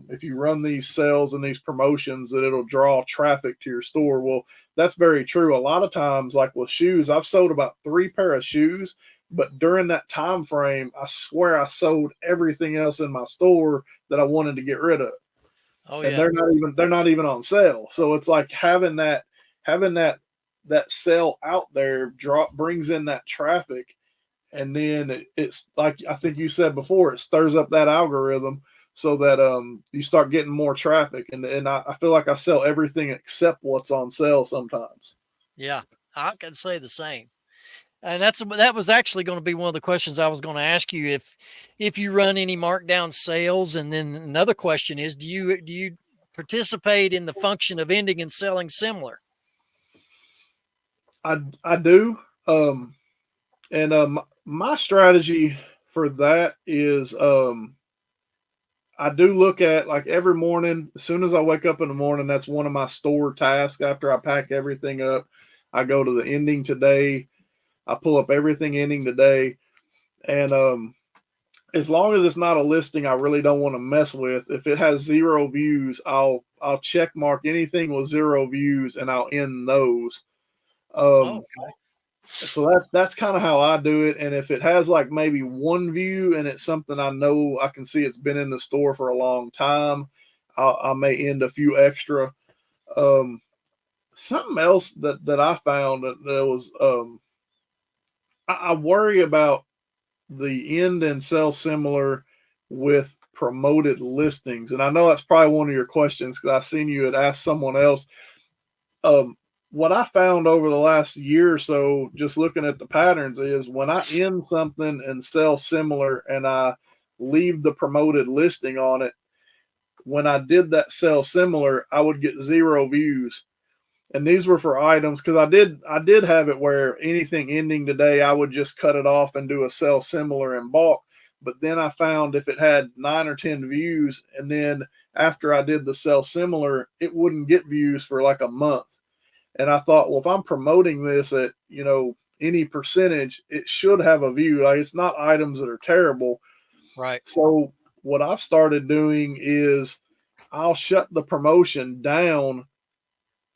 S2: if you run these sales and these promotions, that it'll draw traffic to your store. Well, that's very true. A lot of times, like with shoes, I've sold about 3 pair of shoes, but during that time frame, I swear I sold everything else in my store that I wanted to get rid of.
S1: Oh,
S2: and
S1: yeah.
S2: they're not even on sale. So it's like having that sale out there brings in that traffic. And then it's like I think you said before, it stirs up that algorithm so that you start getting more traffic. And I feel like I sell everything except what's on sale sometimes.
S1: Yeah, I can say the same. And that was actually going to be one of the questions I was going to ask you, if you run any markdown sales. And then another question is, do you participate in the function of ending and selling similar?
S2: I do. And my strategy for that is I do look at, like, every morning, as soon as I wake up in the morning, that's one of my store tasks. After I pack everything up, I go to the ending today. I pull up everything ending today. And as long as it's not a listing I really don't want to mess with, if it has 0 views, I'll check mark anything with 0 views and I'll end those.
S1: Okay.
S2: So that's kind of how I do it. And if it has like maybe 1 view and it's something I know I can see it's been in the store for a long time, I may end a few extra. Um, something else that I found that was I worry about the end and sell similar with promoted listings, and I know that's probably one of your questions because I seen you had asked someone else. Um, what I found over the last year or so, just looking at the patterns, is when I end something and sell similar, and I leave the promoted listing on it. When I did that sell similar, I would get 0 views, and these were for items because I did have it where anything ending today, I would just cut it off and do a sell similar in bulk. But then I found if it had 9 or 10 views, and then after I did the sell similar, it wouldn't get views for like a month. And I thought, well, if I'm promoting this at any percentage, it should have a view. Like, it's not items that are terrible.
S1: Right.
S2: So what I've started doing is I'll shut the promotion down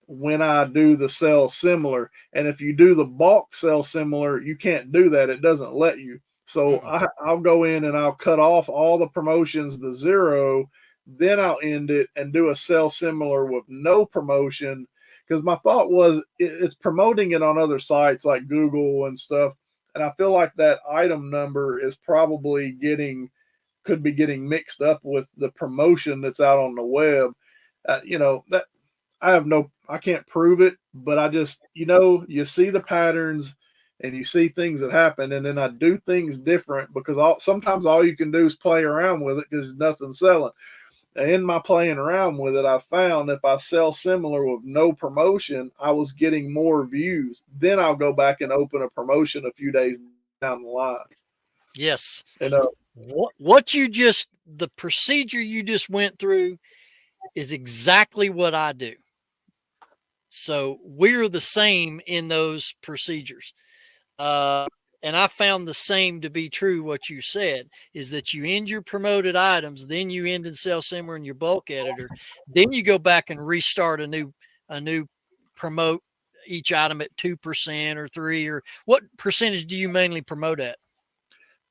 S2: when I do the sell similar. And if you do the bulk sell similar, you can't do that. It doesn't let you. So
S1: Mm-mm.
S2: I'll go in and I'll cut off all the promotions to 0. Then I'll end it and do a sell similar with no promotion. Because my thought was it's promoting it on other sites like Google and stuff. And I feel like that item number is probably could be getting mixed up with the promotion that's out on the web. That I can't prove it, but I just, you see the patterns and you see things that happen, and then I do things different because sometimes all you can do is play around with it because nothing's selling. And in my playing around with it, I found if I sell similar with no promotion, I was getting more views. Then I'll go back and open a promotion a few days down the line.
S1: Yes.
S2: And
S1: The procedure you just went through is exactly what I do. So we're the same in those procedures. And I found the same to be true. What you said is that you end your promoted items, then you end and sell similar in your bulk editor. Then you go back and restart a new promote each item at 2% or 3, or what percentage do you mainly promote at?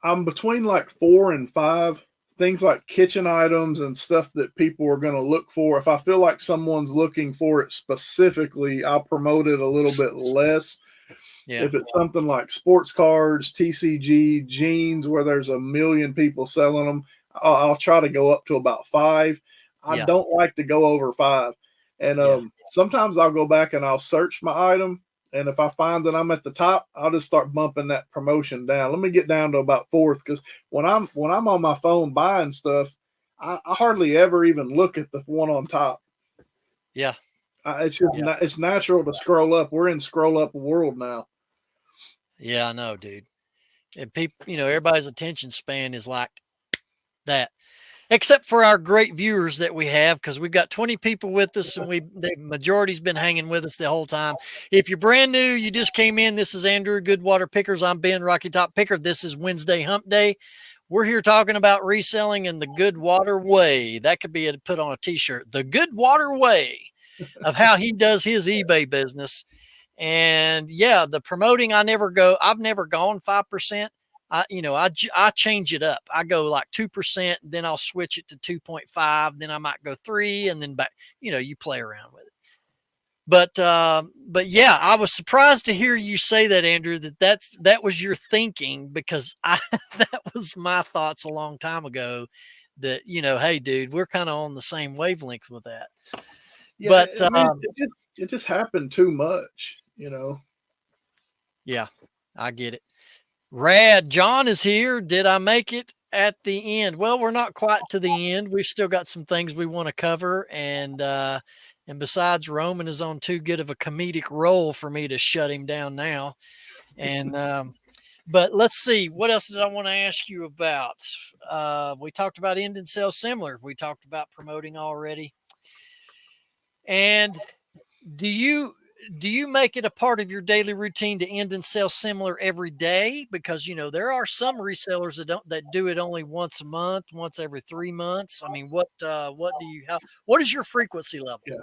S2: I'm between like 4 and 5. Things like kitchen items and stuff that people are going to look for. If I feel like someone's looking for it specifically, I'll promote it a little bit less.
S1: Yeah.
S2: If it's something like sports cards, TCG, jeans, where there's a million people selling them, I'll try to go up to about 5. I
S1: Yeah.
S2: don't like to go over 5. And
S1: Yeah.
S2: sometimes I'll go back and I'll search my item. And if I find that I'm at the top, I'll just start bumping that promotion down. Let me get down to about 4th, because when I'm on my phone buying stuff, I hardly ever even look at the one on top.
S1: Yeah.
S2: It's just
S1: Yeah.
S2: it's natural to scroll up. We're in scroll up world now.
S1: Yeah, I know, dude. And people, everybody's attention span is like that, except for our great viewers that we have, because we've got 20 people with us, and the majority's been hanging with us the whole time. If you're brand new, you just came in, this is Andrew, Goodwater Pickers. I'm Ben, Rocky Top Picker. This is Wednesday Hump Day. We're here talking about reselling in the Goodwater way. That could be put on a t-shirt. The Goodwater way of how he does his eBay business. And yeah, the promoting, I've never gone 5%. I change it up. I go like 2%, then I'll switch it to 2.5, then I might go 3, and then back. You play around with it. But yeah, I was surprised to hear you say that, Andrew. That was your thinking, because that was my thoughts a long time ago. That hey, dude, we're kind of on the same wavelength with that.
S2: Yeah,
S1: But
S2: I mean, it just happened too much.
S1: yeah, I get it. Rad, John is here. Did I make it at the end? Well, we're not quite to the end. We've still got some things we want to cover, and besides, Roman is on too good of a comedic role for me to shut him down now. And but let's see, what else did I want to ask you about? We talked about end and sell similar. We talked about promoting already. And do you make it a part of your daily routine to end and sell similar every day? Because there are some resellers that do it only once a month, once every 3 months. I mean, what is your frequency level?
S2: Yeah,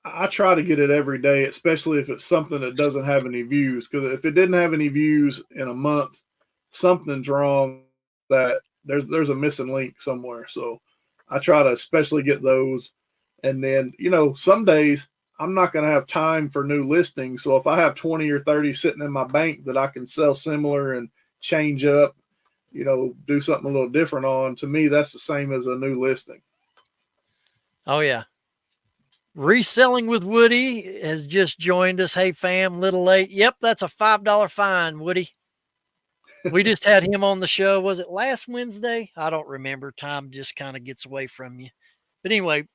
S2: I try to get it every day, especially if it's something that doesn't have any views. Because if it didn't have any views in a month, something's wrong. That there's a missing link somewhere. So I try to especially get those. And then some days I'm not going to have time for new listings. So if I have 20 or 30 sitting in my bank that I can sell similar and change up, do something a little different on, to me, that's the same as a new listing.
S1: Oh, yeah. Reselling with Woody has just joined us. Hey, fam, little late. Yep, that's a $5 fine, Woody. We just had him on the show. Was it last Wednesday? I don't remember. Time just kind of gets away from you. But anyway,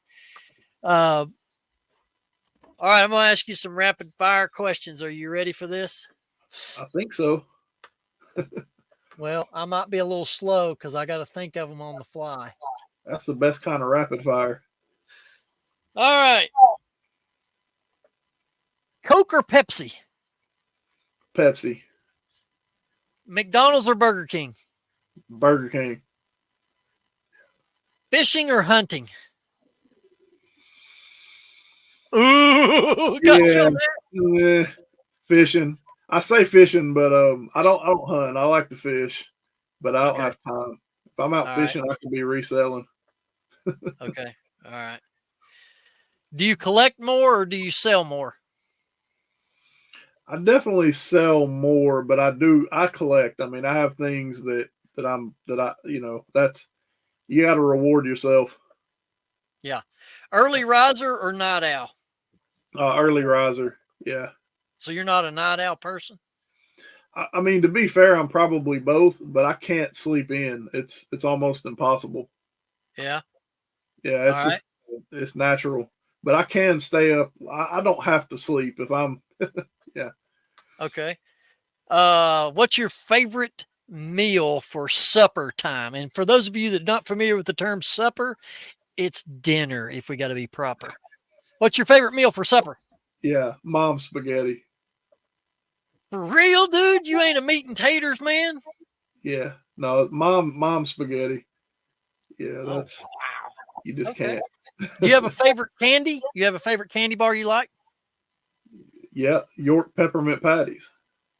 S1: all right, I'm going to ask you some rapid fire questions. Are you ready for this?
S2: I think so.
S1: Well, I might be a little slow because I got to think of them on the fly.
S2: That's the best kind of rapid fire.
S1: All right. Coke or Pepsi?
S2: Pepsi.
S1: McDonald's or Burger King?
S2: Burger King.
S1: Fishing or hunting? Ooh, got you on that.
S2: Fishing. I say fishing, but I don't hunt. I like to fish, but I don't have time. If I'm out fishing, I can be reselling.
S1: Okay. All right. Do you collect more or do you sell more?
S2: I definitely sell more, but I collect. I mean, I have things that that's, you got to reward yourself.
S1: Yeah. Early riser or night owl?
S2: Early riser. Yeah.
S1: So you're not a night owl person?
S2: I mean, to be fair, I'm probably both, but I can't sleep in. It's almost impossible.
S1: Yeah.
S2: Yeah, it's it's natural. But I can stay up. I don't have to sleep if I'm yeah.
S1: Okay. What's your favorite meal for supper time? And for those of you that are not familiar with the term supper, it's dinner if we got to be proper. What's your favorite meal for supper?
S2: Yeah, mom's spaghetti.
S1: For real, dude? You ain't a meat and taters, man?
S2: Yeah. No, mom spaghetti. Yeah, that's
S1: wow.
S2: You just can't.
S1: Do you have a favorite candy? You have a favorite candy bar you like?
S2: Yeah, York peppermint patties.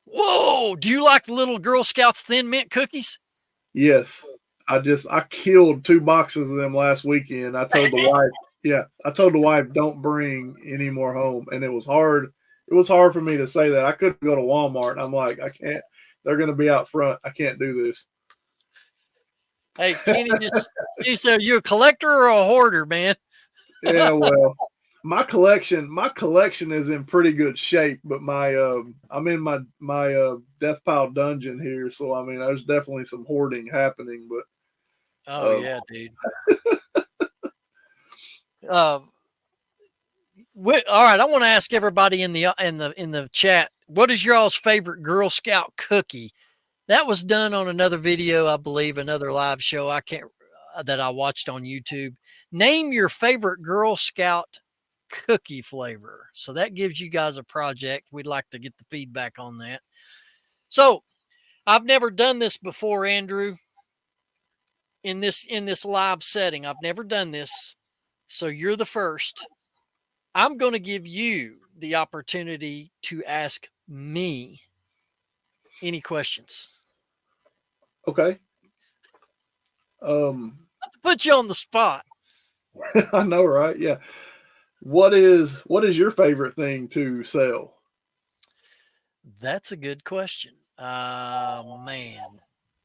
S1: Whoa! Do you like the little Girl Scouts Thin Mint cookies?
S2: Yes. I killed 2 boxes of them last weekend. I told the wife, don't bring any more home. And it was hard. It was hard for me to say that. I couldn't go to Walmart. I'm like, I can't. They're going to be out front. I can't do this.
S1: Hey, Kenny said, are you a collector or a hoarder, man?
S2: Yeah, well, my collection is in pretty good shape, but I'm in my death pile dungeon here, so I mean, there's definitely some hoarding happening, but
S1: yeah, dude. All right, I want to ask everybody in the chat, what is y'all's favorite Girl Scout cookie? That was done on another video, I believe, another live show. I can't that I watched on YouTube. Name your favorite Girl Scout cookie flavor. So that gives you guys a project. We'd like to get the feedback on that. So I've never done this before, Andrew. In this live setting, I've never done this. So you're the first. I'm going to give you the opportunity to ask me any questions.
S2: okay.
S1: Not to put you on the spot.
S2: I know, right? Yeah. What is your favorite thing to sell?
S1: That's a good question. Man,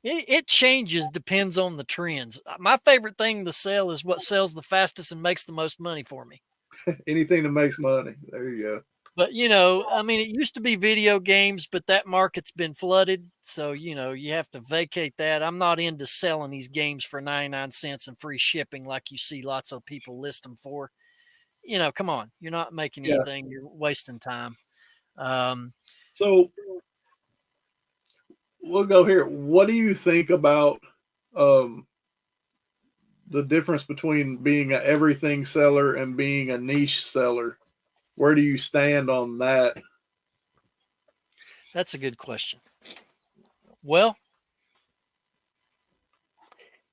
S1: it changes, depends on the trends. My favorite thing to sell is what sells the fastest and makes the most money for me.
S2: Anything that makes money. There you go.
S1: But, I mean, it used to be video games, but that market's been flooded. So, you have to vacate that. I'm not into selling these games for 99 cents and free shipping like you see lots of people list them for. Come on. You're not making anything. You're wasting time.
S2: So we'll go here. What do you think about the difference between being an everything seller and being a niche seller? Where do you stand on that?
S1: That's a good question. Well,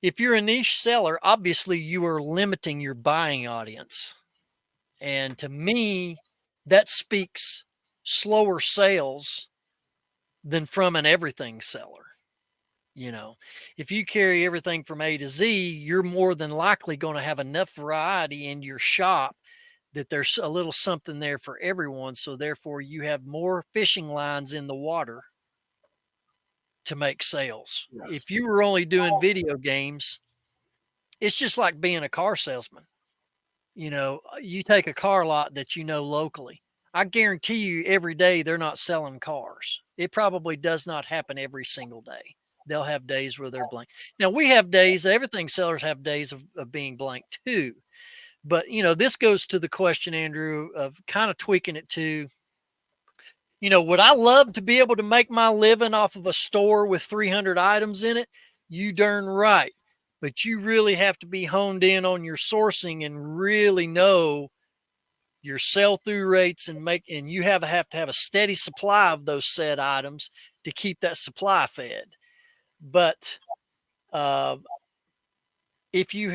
S1: if you're a niche seller, obviously you are limiting your buying audience. And to me, that speaks slower sales than from an everything seller. If you carry everything from A to Z, you're more than likely going to have enough variety in your shop that there's a little something there for everyone. So therefore you have more fishing lines in the water to make sales.
S2: Yes.
S1: If you were only doing video games, it's just like being a car salesman. You know, you take a car lot that you know locally. I guarantee you every day they're not selling cars. It probably does not happen every single day. They'll have days where they're blank. Now we have days, everything sellers have days of being blank too. But you know, this goes to the question, Andrew, of kind of tweaking it to, you know, would I love to be able to make my living off of a store with 300 items in it? You darn right. But you really have to be honed in on your sourcing and really know your sell through rates and you have to have a steady supply of those said items to keep that supply fed. But uh, if you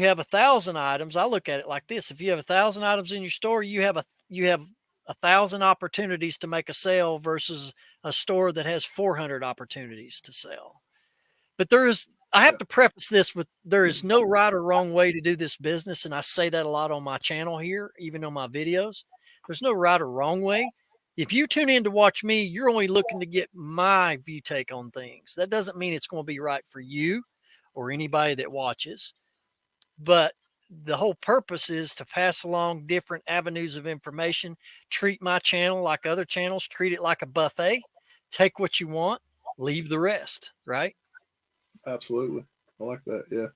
S1: have 1,000 items, I look at it like this: if you have 1,000 items in your store, you have 1,000 opportunities to make a sale versus a store that has 400 opportunities to sell. But I have to preface this with, there is no right or wrong way to do this business. And I say that a lot on my channel here, even on my videos. There's no right or wrong way. If you tune in to watch me, you're only looking to get my view take on things. That doesn't mean it's going to be right for you or anybody that watches. But the whole purpose is to pass along different avenues of information, treat my channel like other channels, treat it like a buffet, take what you want, leave the rest, right?
S2: Absolutely. I like that. Yeah.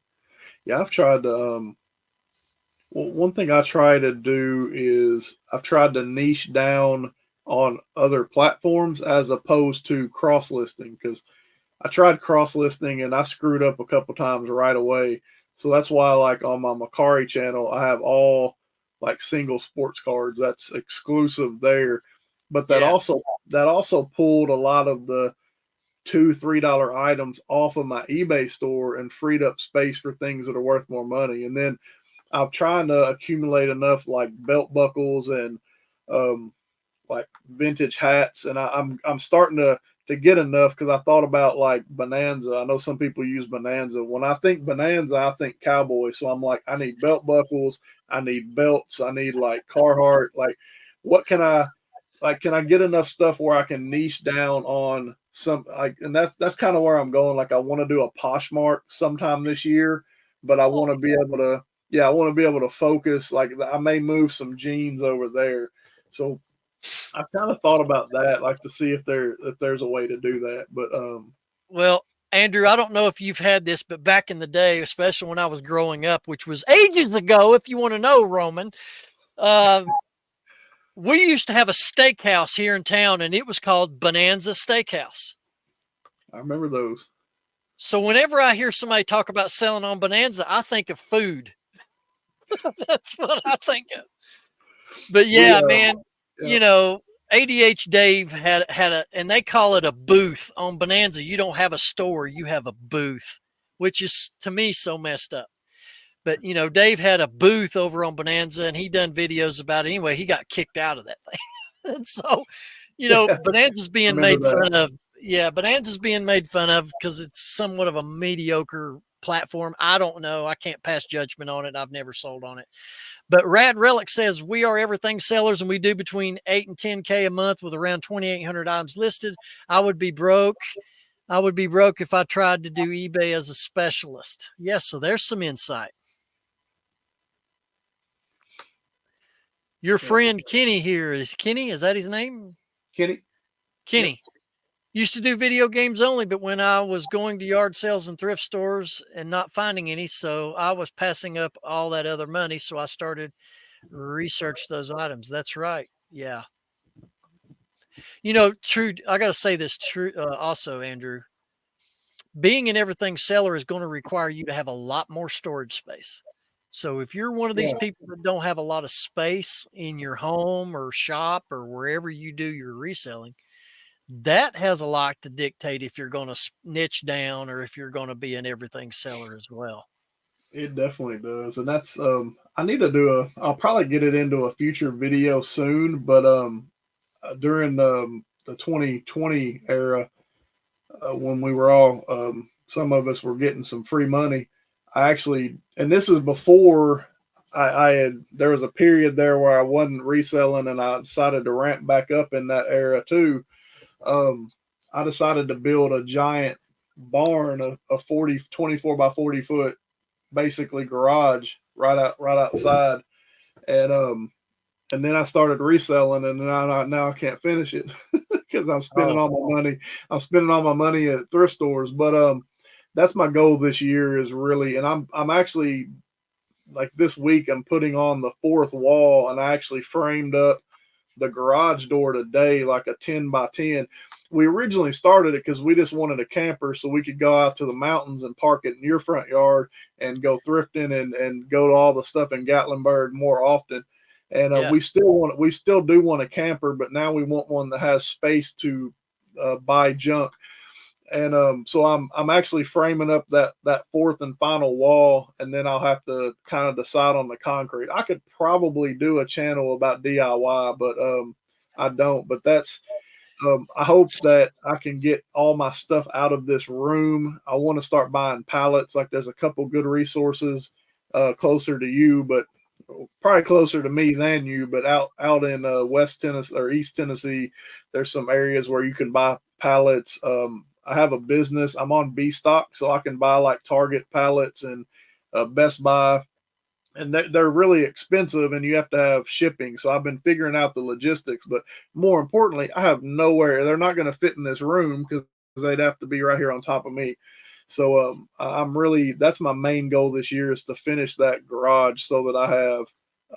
S2: Yeah. I've tried to, well, one thing I try to do is I've tried to niche down on other platforms as opposed to cross listing, because I tried cross listing and I screwed up a couple times right away. So that's why, like on my Macari channel, I have all like single sports cards. That's exclusive there. But
S1: Yeah.
S2: that also pulled a lot of the $2-3 items off of my eBay store and freed up space for things that are worth more money. And then I'm trying to accumulate enough like belt buckles and um, like vintage hats, and I'm starting to get enough, because I thought about like Bonanza. I know some people use Bonanza. When I think Bonanza, I think cowboy. So I'm like, I need belt buckles, I need belts, I need like Carhartt. Like, what can I like? Can I get enough stuff where I can niche down on some like? And that's kind of where I'm going. Like, I want to do a Poshmark sometime this year, but I want to be able to. Yeah, I want to be able to focus. Like, I may move some jeans over there. So I've kind of thought about that, like to see if there's a way to do that. But
S1: Well, Andrew, I don't know if you've had this, but back in the day, especially when I was growing up, which was ages ago, if you want to know, Roman, uh, we used to have a steakhouse here in town, and it was called Bonanza Steakhouse.
S2: I remember those.
S1: So whenever I hear somebody talk about selling on Bonanza, I think of food. That's what I think of. But yeah, man,
S2: Yeah,
S1: you know, ADH Dave had and they call it a booth on Bonanza. You don't have a store, you have a booth, which is to me so messed up. But you know, Dave had a booth over on Bonanza, and he done videos about it. Anyway, he got kicked out of that thing, and so you know, Bonanza's being made fun of. Yeah, Bonanza's being made fun of because it's somewhat of a mediocre platform. I don't know. I can't pass judgment on it. I've never sold on it. But Rad Relic says we are everything sellers, and we do between 8 and 10K a month with around 2,800 items listed. I would be broke. I would be broke if I tried to do eBay as a specialist. Yes, so there's some insight. Your friend Kenny here is Kenny. Is that his name?
S2: Kenny.
S1: Kenny. Yep. Used to do video games only, but when I was going to yard sales and thrift stores and not finding any, so I was passing up all that other money. So I started research those items. That's right. Yeah. You know, true. I got to say this true. Also, Andrew, being an everything seller is going to require you to have a lot more storage space. So if you're one of these people that don't have a lot of space in your home or shop or wherever you do your reselling, that has a lot to dictate if you're going to niche down or if you're going to be an everything seller as well.
S2: It definitely does. And that's I need to I'll probably get it into a future video soon, but during the 2020 era, when we were all some of us were getting some free money, I actually, and this is before there was a period there where I wasn't reselling, and I decided to ramp back up in that era too. Um, I decided to build a giant barn, a 24 by 40 foot, basically garage right outside, and then I started reselling, and now I can't finish it because I'm spending
S1: Oh,
S2: all my money. I'm spending all my money at thrift stores, but that's my goal this year is really, and I'm actually like this week I'm putting on the fourth wall, and I actually framed up the garage door today like a 10 by 10. We originally started it because we just wanted a camper so we could go out to the mountains and park it in your front yard and go thrifting and go to all the stuff in Gatlinburg more often. And
S1: yeah.
S2: we still do want a camper, but now we want one that has space to buy junk. And so I'm actually framing up that fourth and final wall, and then I'll have to kind of decide on the concrete. I could probably do a channel about DIY, but I don't. But that's I hope that I can get all my stuff out of this room. I want to start buying pallets. Like there's a couple good resources closer to you, but probably closer to me than you. But out in West Tennessee or East Tennessee, there's some areas where you can buy pallets. I have a business. I'm on B stock, so I can buy like Target pallets and Best Buy, and they're really expensive, and you have to have shipping. So I've been figuring out the logistics, but more importantly, I have nowhere. They're not going to fit in this room because they'd have to be right here on top of me. So I'm really that's my main goal this year is to finish that garage so that I have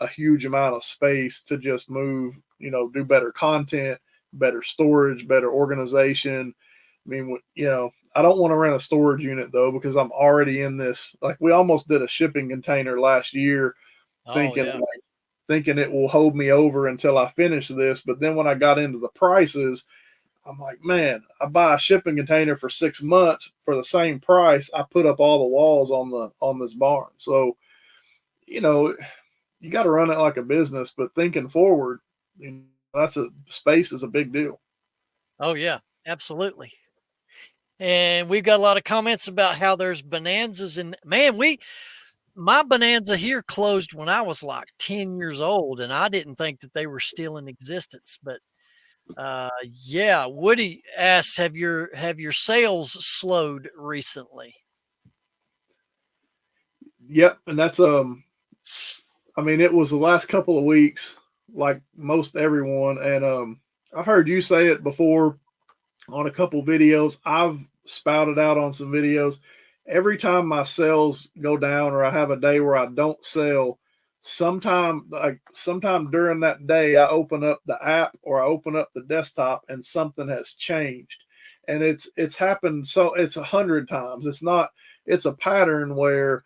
S2: a huge amount of space to just move, do better content, better storage, better organization. I mean, I don't want to rent a storage unit though because I'm already in this. Like we almost did a shipping container last year,
S1: Oh,
S2: thinking
S1: yeah.
S2: thinking it will hold me over until I finish this. But then when I got into the prices, I'm like, man, I buy a shipping container for 6 months for the same price. I put up all the walls on this barn. So, you know, you got to run it like a business, but thinking forward, that's a space is a big deal.
S1: Oh, yeah. Absolutely. And we've got a lot of comments about how there's bonanzas, and man, my bonanza here closed when I was like 10 years old, and I didn't think that they were still in existence. But yeah, Woody asks, have your sales slowed recently?
S2: Yep, and that's I mean, it was the last couple of weeks, like most everyone, and I've heard you say it before on a couple videos. I've spouted out on some videos. Every time my sales go down or I have a day where I don't sell, sometime during that day I open up the app or I open up the desktop and something has changed. And it's happened so it's 100 times. It's a pattern where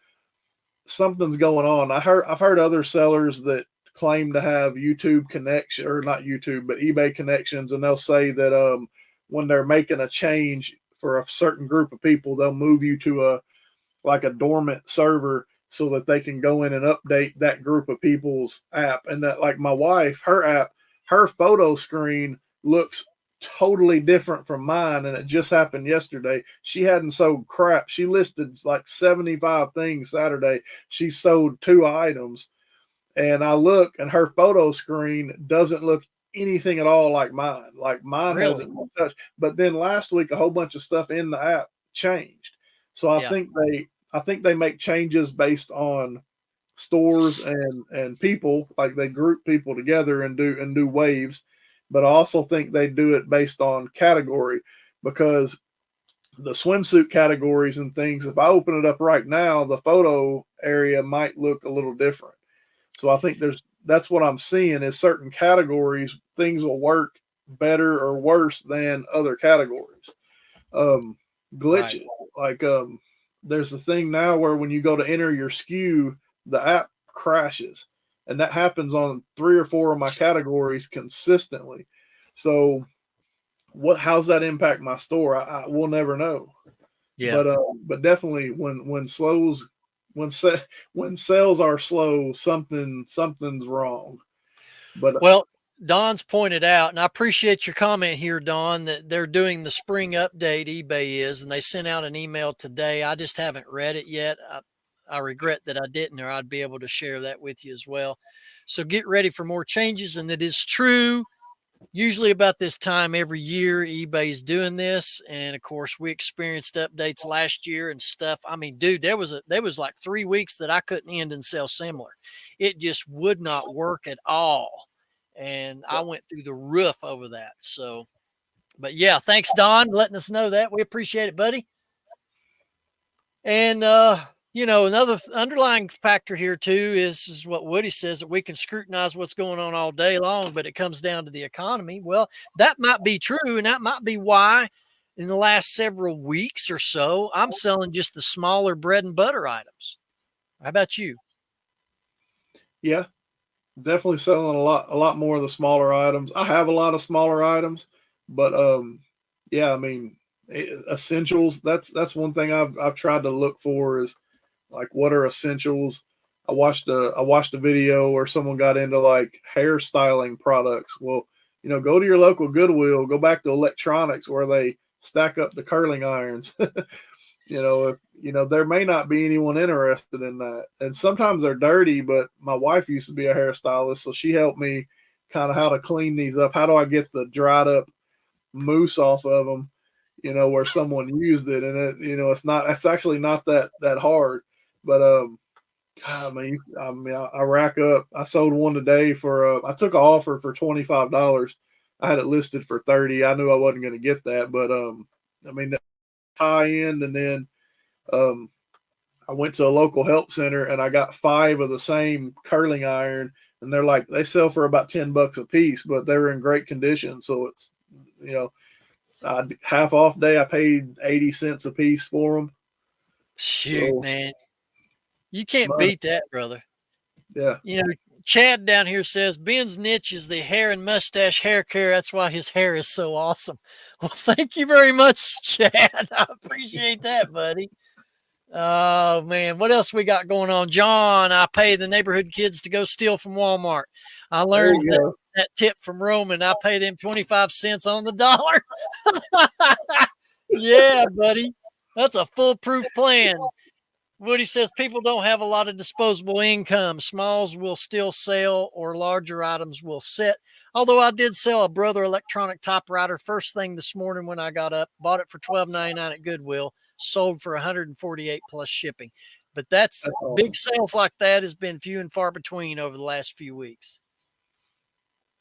S2: something's going on. I've heard other sellers that claim to have YouTube connection or not YouTube, but eBay connections, and they'll say that when they're making a change for a certain group of people, they'll move you to a dormant server so that they can go in and update that group of people's app. And that like my wife, her app, her photo screen looks totally different from mine, and it just happened yesterday. She hadn't sold crap. She listed like 75 things Saturday. She sold 2 items, and I look, and her photo screen doesn't look anything at all like mine. Like mine
S1: Really?
S2: hasn't been touched. But then last week, a whole bunch of stuff in the app changed. So
S1: Yeah.
S2: I think they make changes based on stores and people. Like they group people together and do waves. But I also think they do it based on category because the swimsuit categories and things. If I open it up right now, the photo area might look a little different. So I think that's what I'm seeing is certain categories things will work better or worse than other categories. Um,
S1: Right.
S2: Glitches like there's a thing now where when you go to enter your SKU, the app crashes, and that happens on 3 or 4 of my categories consistently. So how's that impact my store? I will never know.
S1: Yeah.
S2: But definitely when when sales are slow, something's wrong. But
S1: Well, Don's pointed out, and I appreciate your comment here, Don, that they're doing the spring update, eBay is, and they sent out an email today. I just haven't read it yet. I regret that I didn't, or I'd be able to share that with you as well. So get ready for more changes. And it is true. Usually about this time every year, eBay's doing this, and of course, we experienced updates last year and stuff. I mean, dude, there was like 3 weeks that I couldn't end and sell similar. It just would not work at all, and I went through the roof over that. So, but yeah, thanks, Don, letting us know that. We appreciate it, buddy. And another underlying factor here too is what Woody says, that we can scrutinize what's going on all day long, but it comes down to the economy. Well, that might be true, and that might be why in the last several weeks or so, I'm selling just the smaller bread and butter items. How about you?
S2: Yeah, definitely selling a lot more of the smaller items. I have a lot of smaller items, but yeah, I mean, essentials. That's one thing I've tried to look for is like what are essentials. I watched a video where someone got into like hairstyling products. Well, go to your local Goodwill, go back to electronics where they stack up the curling irons. There may not be anyone interested in that. And sometimes they're dirty, but my wife used to be a hairstylist, so she helped me kind of how to clean these up. How do I get the dried up mousse off of them, where someone used it, and it's actually not that hard. But I rack up. I sold one today for I took an offer for $25. I had it listed for 30. I knew I wasn't going to get that, but the high end, and then I went to a local help center and I got 5 of the same curling iron, and they sell for about $10 a piece, but they were in great condition. So it's, half off day, I paid 80 cents a piece for them.
S1: Shoot,
S2: So,
S1: man, you can't beat that, brother.
S2: Yeah.
S1: Chad down here says Ben's niche is the hair and mustache hair care. That's why his hair is so awesome. Well, thank you very much, Chad. I appreciate that, buddy. Oh, man. What else we got going on? John, I pay the neighborhood kids to go steal from Walmart. I learned that tip from Roman. I pay them 25 cents on the dollar. Yeah, buddy. That's a foolproof plan. Woody says people don't have a lot of disposable income. Smalls will still sell or larger items will sit. Although I did sell a Brother electronic typewriter first thing this morning when I got up, bought it for $12.99 at Goodwill, sold for $148 plus shipping. But that's awesome. Big sales like that has been few and far between over the last few weeks.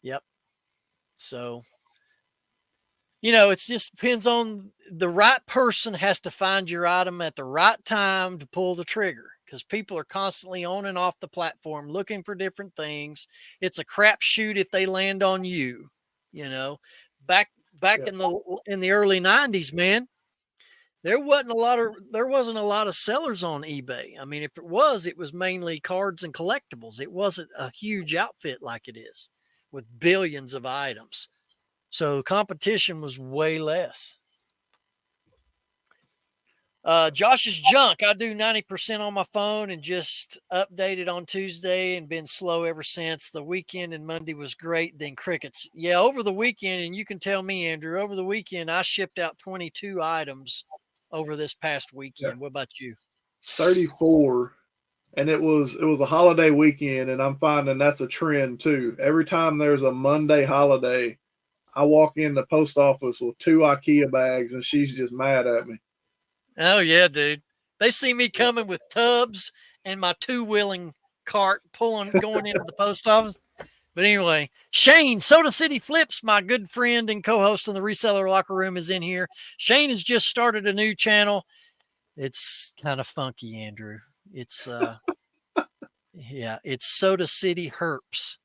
S1: Yep. So, it just depends on the right person has to find your item at the right time to pull the trigger, because people are constantly on and off the platform looking for different things. It's a crapshoot if they land on you. Back in the early 90s, man, there wasn't a lot of sellers on eBay. I mean, if it was mainly cards and collectibles. It wasn't a huge outfit like it is with billions of items. So competition was way less. Josh's junk. I do 90% on my phone and just updated on Tuesday and been slow ever since. The weekend and Monday was great. Then crickets. Yeah, over the weekend, and you can tell me, Andrew, over the weekend, I shipped out 22 items over this past weekend. Yeah. What about you?
S2: 34. And it was a holiday weekend, and I'm finding that's a trend too. Every time there's a Monday holiday, I walk in the post office with 2 IKEA bags, and she's just mad at me.
S1: Oh, yeah, dude. They see me coming with tubs and my 2-wheeling cart going into the post office. But anyway, Shane, Soda City Flips, my good friend and co-host on the Reseller Locker Room, is in here. Shane has just started a new channel. It's kind of funky, Andrew. It's, yeah, it's Soda City Herps.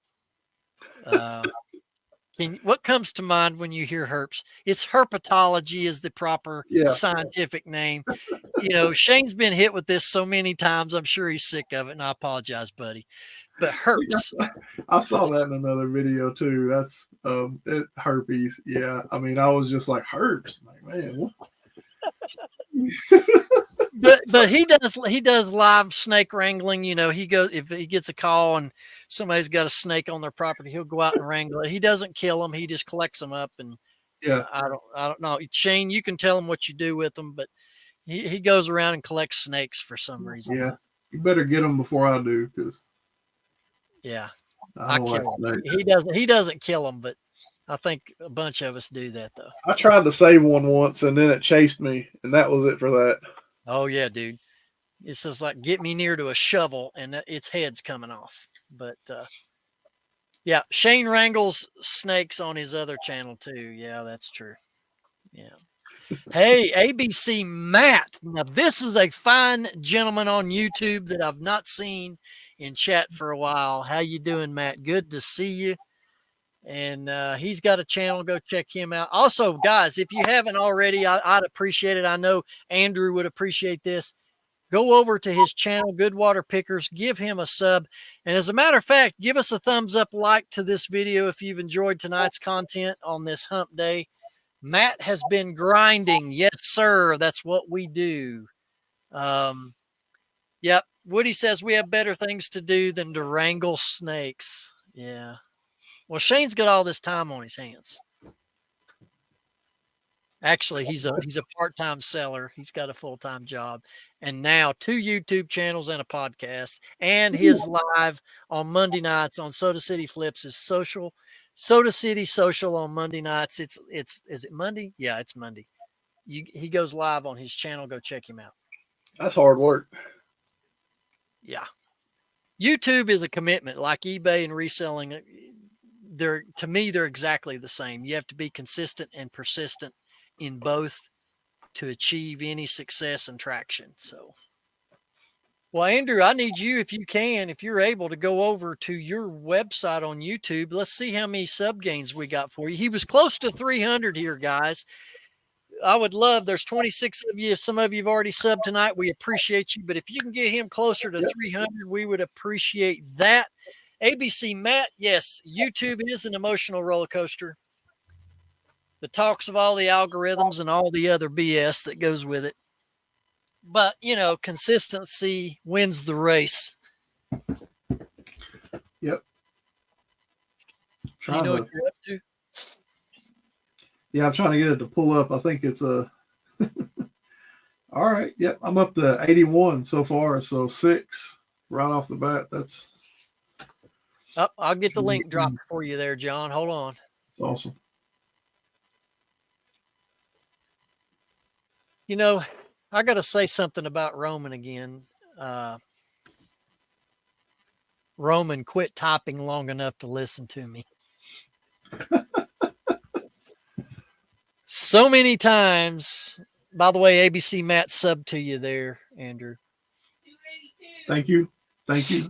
S1: What comes to mind when you hear herps? It's herpetology is the proper scientific name. Shane's been hit with this so many times. I'm sure he's sick of it, and I apologize, buddy. But herps.
S2: I saw that in another video too. That's herpes. Yeah, I mean, I was just like herps. Like, man, what?
S1: But he does live snake wrangling. He goes, if he gets a call and somebody's got a snake on their property, he'll go out and wrangle it. He doesn't kill them. He just collects them up. And I don't know. Shane, you can tell him what you do with them, but he goes around and collects snakes for some reason.
S2: You better get them before I do, because
S1: Yeah,
S2: I don't like
S1: kill him.
S2: snakes.
S1: He doesn't kill them, but I think a bunch of us do that though.
S2: I tried to save one once, and then it chased me, and that was it for that.
S1: Oh yeah, dude. It's just like get me near to a shovel and its head's coming off. But yeah, Shane wrangles snakes on his other channel too. Yeah, that's true. Yeah. Hey, ABC Matt. Now, this is a fine gentleman on YouTube that I've not seen in chat for a while. How you doing, Matt? Good to see you. And he's got a channel. Go check him out. Also, guys, if you haven't already, I'd appreciate it. I know Andrew would appreciate this. Go over to his channel, Good Water Pickers. Give him a sub. And as a matter of fact, give us a thumbs up like to this video if you've enjoyed tonight's content on this hump day. Matt has been grinding. Yes, sir. That's what we do. Yep. Woody says we have better things to do than to wrangle snakes. Yeah. Well, Shane's got all this time on his hands. Actually, he's a part-time seller. He's got a full-time job, and now 2 YouTube channels and a podcast, and his live on Monday nights on Soda City Flips is social. Soda City Social on Monday nights. Is it Monday? Yeah, it's Monday. He goes live on his channel. Go check him out.
S2: That's hard work.
S1: Yeah. YouTube is a commitment, like eBay and reselling. To me, they're exactly the same. You have to be consistent and persistent in both to achieve any success and traction. So, well, Andrew, I need you, if you're able to go over to your website on YouTube. Let's see how many sub gains we got for you. He was close to 300 here, guys. I would love, there's 26 of you. Some of you have already subbed tonight. We appreciate you, but if you can get him closer to 300, we would appreciate that. ABC Matt, yes, YouTube is an emotional roller coaster. The talks of all the algorithms and all the other BS that goes with it. But, consistency wins the race.
S2: Yep.
S1: You know what you're up to?
S2: Yeah, I'm trying to get it to pull up. I think it's a. All right. Yep. I'm up to 81 so far. So 6 right off the bat. That's.
S1: Oh, I'll get the link dropped for you there, John. Hold on.
S2: It's awesome.
S1: I got to say something about Roman again. Roman quit typing long enough to listen to me. So many times. By the way, ABC Matt sub to you there, Andrew.
S2: Thank you. Thank you.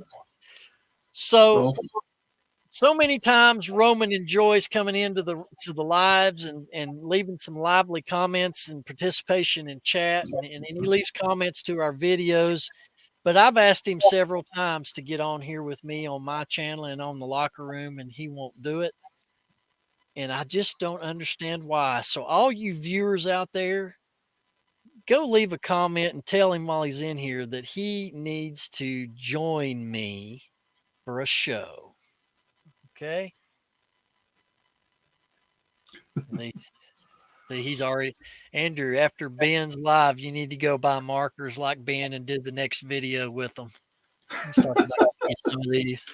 S1: So many times Roman enjoys coming into the lives and leaving some lively comments and participation in chat, and he leaves comments to our videos. But I've asked him several times to get on here with me on my channel and on the locker room, and he won't do it. And I just don't understand why. So all you viewers out there, go leave a comment and tell him while he's in here that he needs to join me for a show. Okay. He's already, Andrew, after Ben's live, you need to go buy markers like Ben and do the next video with them. Some of these.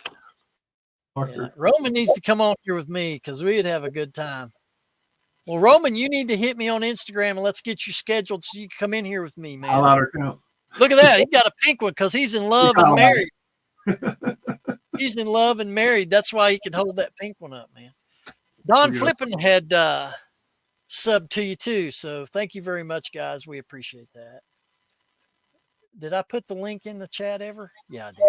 S1: Yeah. Roman needs to come on here with me because we'd have a good time. Well, Roman, you need to hit me on Instagram and let's get you scheduled so you can come in here with me, man. Look at that. He got a pink one because he's in love and married. He's in love and married. That's why he can hold that pink one up, man. Don Flippin had subbed to you too. So thank you very much, guys. We appreciate that. Did I put the link in the chat ever? Yeah, I did.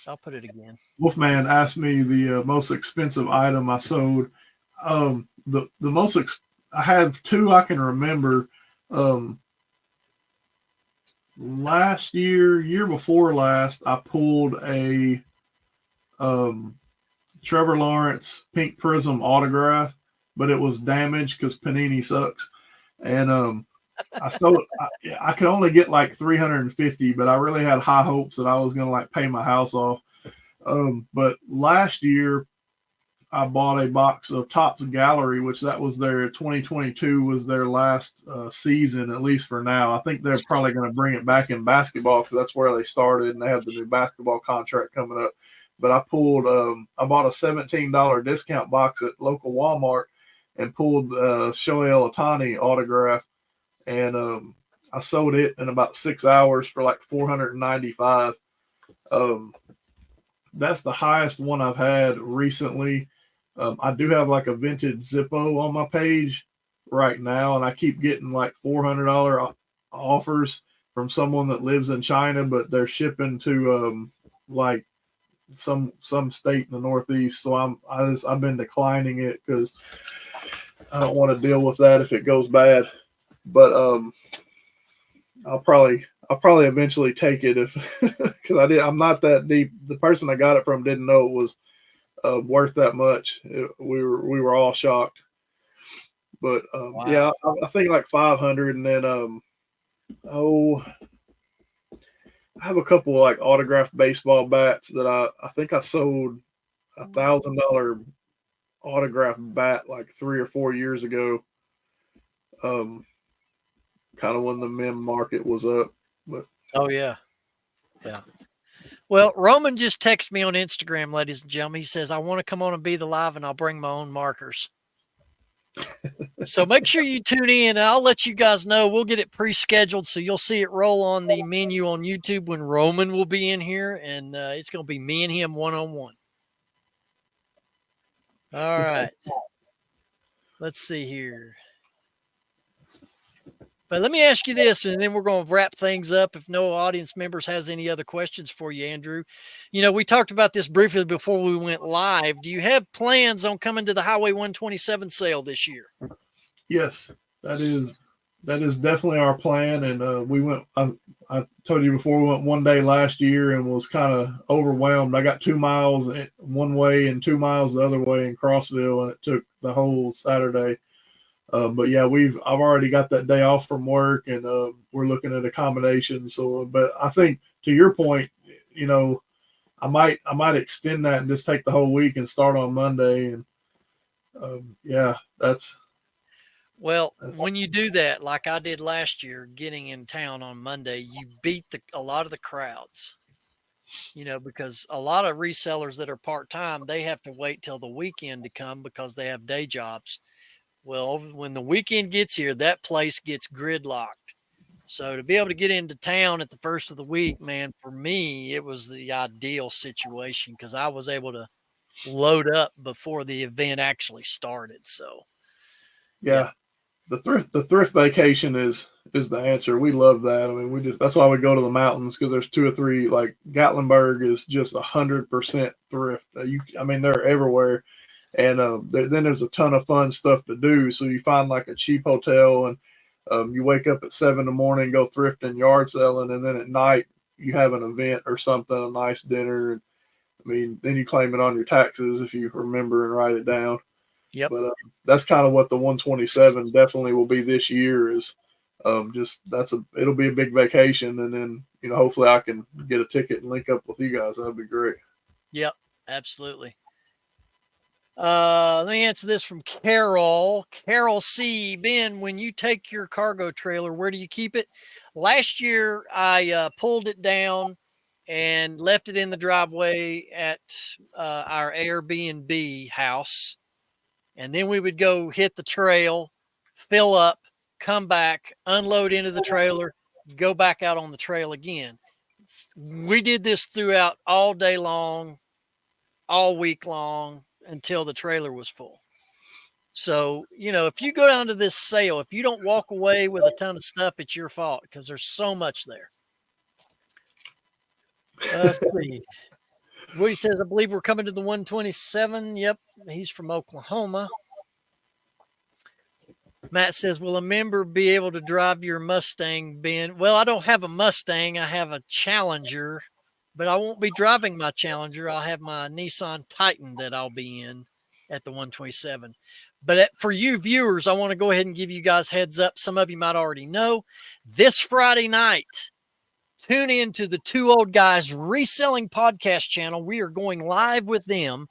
S1: I'll put it again.
S2: Wolfman asked me the most expensive item I sold. The most I have 2 I can remember. Last year before last, I pulled a Trevor Lawrence Pink Prism autograph, but it was damaged because Panini sucks. And I sold it. I could only get like 350, but I really had high hopes that I was going to like pay my house off. But last year I bought a box of Topps Gallery, which that was their 2022 was their last season, at least for now. I think they're probably going to bring it back in basketball because that's where they started, and they have the new basketball contract coming up. But I bought a $17 discount box at local Walmart and pulled Shohei Ohtani autograph, and I sold it in about 6 hours for like $495. That's the highest one I've had recently. I do have like a vintage Zippo on my page right now, and I keep getting like $400 offers from someone that lives in China, but they're shipping to like some state in the Northeast. So I've been declining it because I don't want to deal with that if it goes bad. But I'll probably eventually take it if because I'm not that deep. The person I got it from didn't know it was worth that much. We were all shocked. But
S1: Wow.
S2: yeah, I think like 500, and then I have a couple of like autographed baseball bats that I think I sold $1,000 autographed bat like 3 or 4 years ago. Kind of when the meme market was up. But
S1: Oh yeah. Yeah. Well, Roman just texted me on Instagram, ladies and gentlemen. He says, I want to come on and be the live, and I'll bring my own markers. So make sure you tune in, and I'll let you guys know. We'll get it pre-scheduled, so you'll see it roll on the menu on YouTube when Roman will be in here, and it's going to be me and him one-on-one. All right. Let's see here. But let me ask you this, and then we're going to wrap things up if no audience members has any other questions for you, Andrew. You know, we talked about this briefly before we went live. Do you have plans on coming to the Highway 127 sale this year?
S2: Yes, that is definitely our plan. And we went. I told you before, we went one day last year and was kind of overwhelmed. I got 2 miles one way and 2 miles the other way in Crossville, and it took the whole Saturday. But yeah, I've already got that day off from work, and we're looking at accommodations. So, but I think to your point, you know, I might extend that and just take the whole week and start on Monday. And yeah, that's
S1: when you do that, like I did last year, getting in town on Monday, you beat a lot of the crowds. You know, because a lot of resellers that are part-time, they have to wait till the weekend to come because they have day jobs. Well, when the weekend gets here, that place gets gridlocked. So to be able to get into town at the first of the week, man, for me, it was the ideal situation because I was able to load up before the event actually started. So,
S2: yeah. The thrift vacation is the answer. We love that. I mean, that's why we go to the mountains, because there's 2 or 3, like Gatlinburg is just 100% thrift. They're everywhere. And then there's a ton of fun stuff to do. So you find like a cheap hotel, and you wake up at 7 in the morning, go thrifting, yard selling, and then at night you have an event or something, a nice dinner. And then you claim it on your taxes if you remember and write it down.
S1: yep.
S2: But that's kind of what the 127 definitely will be this year. Is it'll be a big vacation, and then hopefully I can get a ticket and link up with you guys. That'd be great.
S1: Yep, absolutely. Let me answer this from Carol. Carol C. Ben, when you take your cargo trailer, where do you keep it? Last year, I pulled it down and left it in the driveway at our Airbnb house. And then we would go hit the trail, fill up, come back, unload into the trailer, go back out on the trail again. We did this throughout all day long, all week long, until the trailer was full. So, if you go down to this sale, if you don't walk away with a ton of stuff, it's your fault because there's so much there. Let's see. Woody says, I believe we're coming to the 127. Yep. He's from Oklahoma. Matt says, will a member be able to drive your Mustang, Ben? Well, I don't have a Mustang. I have a Challenger, but I won't be driving my Challenger. I'll have my Nissan Titan that I'll be in at the 127. But for you viewers, I want to go ahead and give you guys heads up. Some of you might already know. This Friday night, tune in to the Two Old Guys Reselling podcast channel. We are going live with them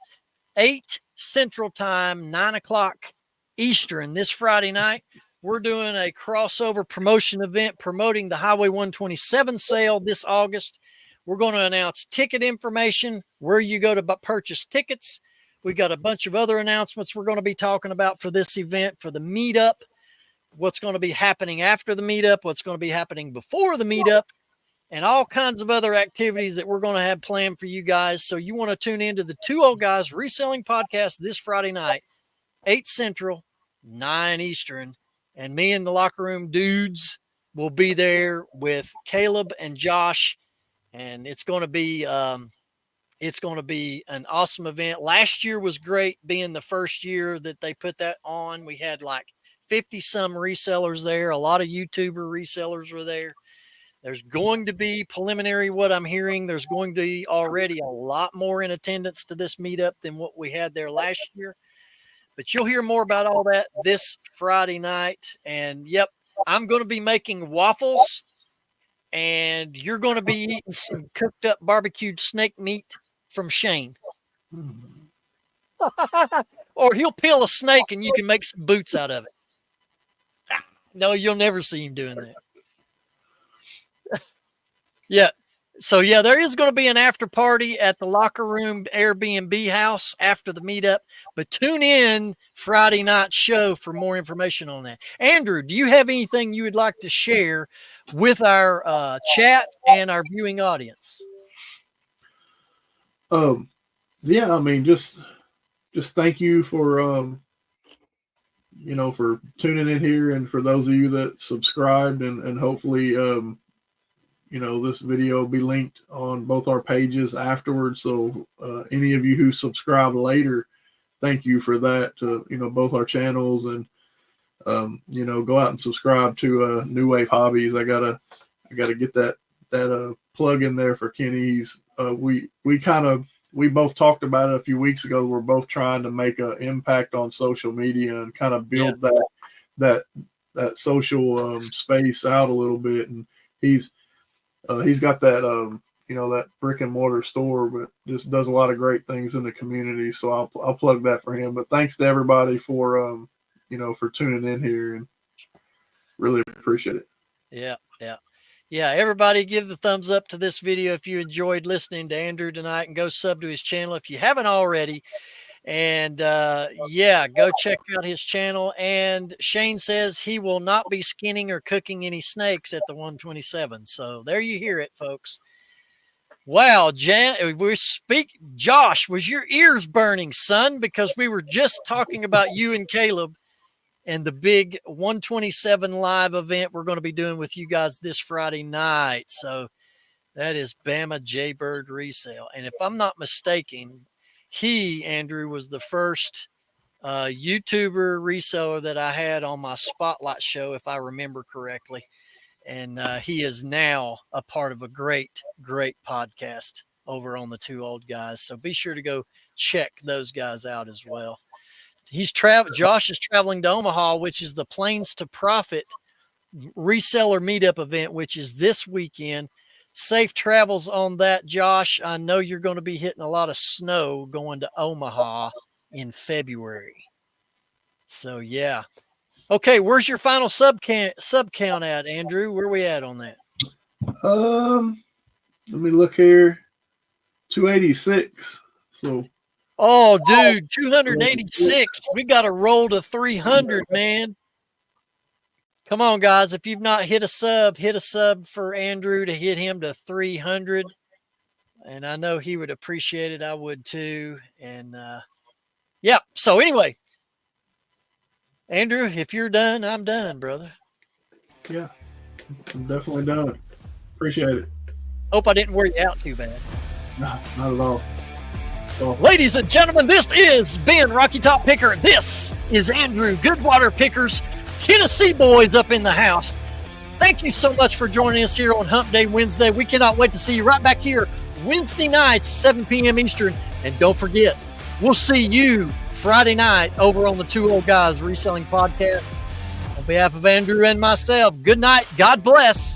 S1: 8 Central Time, 9 o'clock Eastern this Friday night. We're doing a crossover promotion event promoting the Highway 127 sale this August. We're going to announce ticket information, where you go to purchase tickets. We got a bunch of other announcements we're going to be talking about for this event, for the meetup, what's going to be happening after the meetup, what's going to be happening before the meetup, and all kinds of other activities that we're going to have planned for you guys. So you want to tune into the Two Old Guys Reselling Podcast this Friday night, 8 Central, 9 Eastern, and me and the Locker Room Dudes will be there with Caleb and Josh, and it's going to be an awesome event. Last year was great, being the first year that they put that on. We had like 50 some resellers there. A lot of YouTuber resellers were there. There's going to be preliminary, what I'm hearing, there's going to be already a lot more in attendance to this meetup than what we had there last year. But you'll hear more about all that this Friday night. And yep, I'm going to be making waffles, and you're going to be eating some cooked up barbecued snake meat from Shane. Or he'll peel a snake and you can make some boots out of it. No, you'll never see him doing that. Yeah. So, yeah, there is going to be an after party at the Locker Room Airbnb house after the meetup. But tune in Friday night show for more information on that. Andrew, do you have anything you would like to share with our chat and our viewing audience?
S2: Yeah, I mean, just thank you for for tuning in here, and for those of you that subscribed, and hopefully this video will be linked on both our pages afterwards. So any of you who subscribe later, thank you for that, to both our channels, and go out and subscribe to New Wave Hobbies. I gotta get that plug in there for Kenny. He's we both talked about it a few weeks ago. We're both trying to make an impact on social media and kind of build that social space out a little bit. And he's got that that brick and mortar store, but just does a lot of great things in the community. So I'll plug that for him. But thanks to everybody for for tuning in here, and really appreciate it.
S1: Yeah, everybody give the thumbs up to this video if you enjoyed listening to Andrew tonight, and go sub to his channel if you haven't already. And go check out his channel. And Shane says he will not be skinning or cooking any snakes at the 127. So there you hear it, folks. Wow, Josh, was your ears burning, son? Because we were just talking about you and Caleb and the big 127 live event we're going to be doing with you guys this Friday night. So that is Bama Jaybird Resale. And if I'm not mistaken, Andrew, was the first YouTuber reseller that I had on my Spotlight show, if I remember correctly. And he is now a part of a great, great podcast over on the Two Old Guys. So be sure to go check those guys out as well. Josh is traveling to Omaha, which is the Plains to Profit reseller meetup event, which is this weekend. Safe travels on that, Josh. I know you're going to be hitting a lot of snow going to Omaha in February. So, yeah. Okay, where's your final sub count at, Andrew? Where are we at on that?
S2: Let me look here. 286. So.
S1: Oh, dude, 286. We got to roll to 300, man. Come on, guys. If you've not hit a sub for Andrew to hit him to 300. And I know he would appreciate it. I would too. And so anyway, Andrew, if you're done, I'm done, brother.
S2: Yeah, I'm definitely done. Appreciate it.
S1: Hope I didn't wear you out too bad.
S2: No, not at all.
S1: Ladies and gentlemen, this is Ben Rocky Top Picker. This is Andrew Goodwater Pickers, Tennessee boys up in the house. Thank you so much for joining us here on Hump Day Wednesday. We cannot wait to see you right back here Wednesday nights, 7 p.m. Eastern. And don't forget, we'll see you Friday night over on the Two Old Guys Reselling Podcast. On behalf of Andrew and myself, good night. God bless.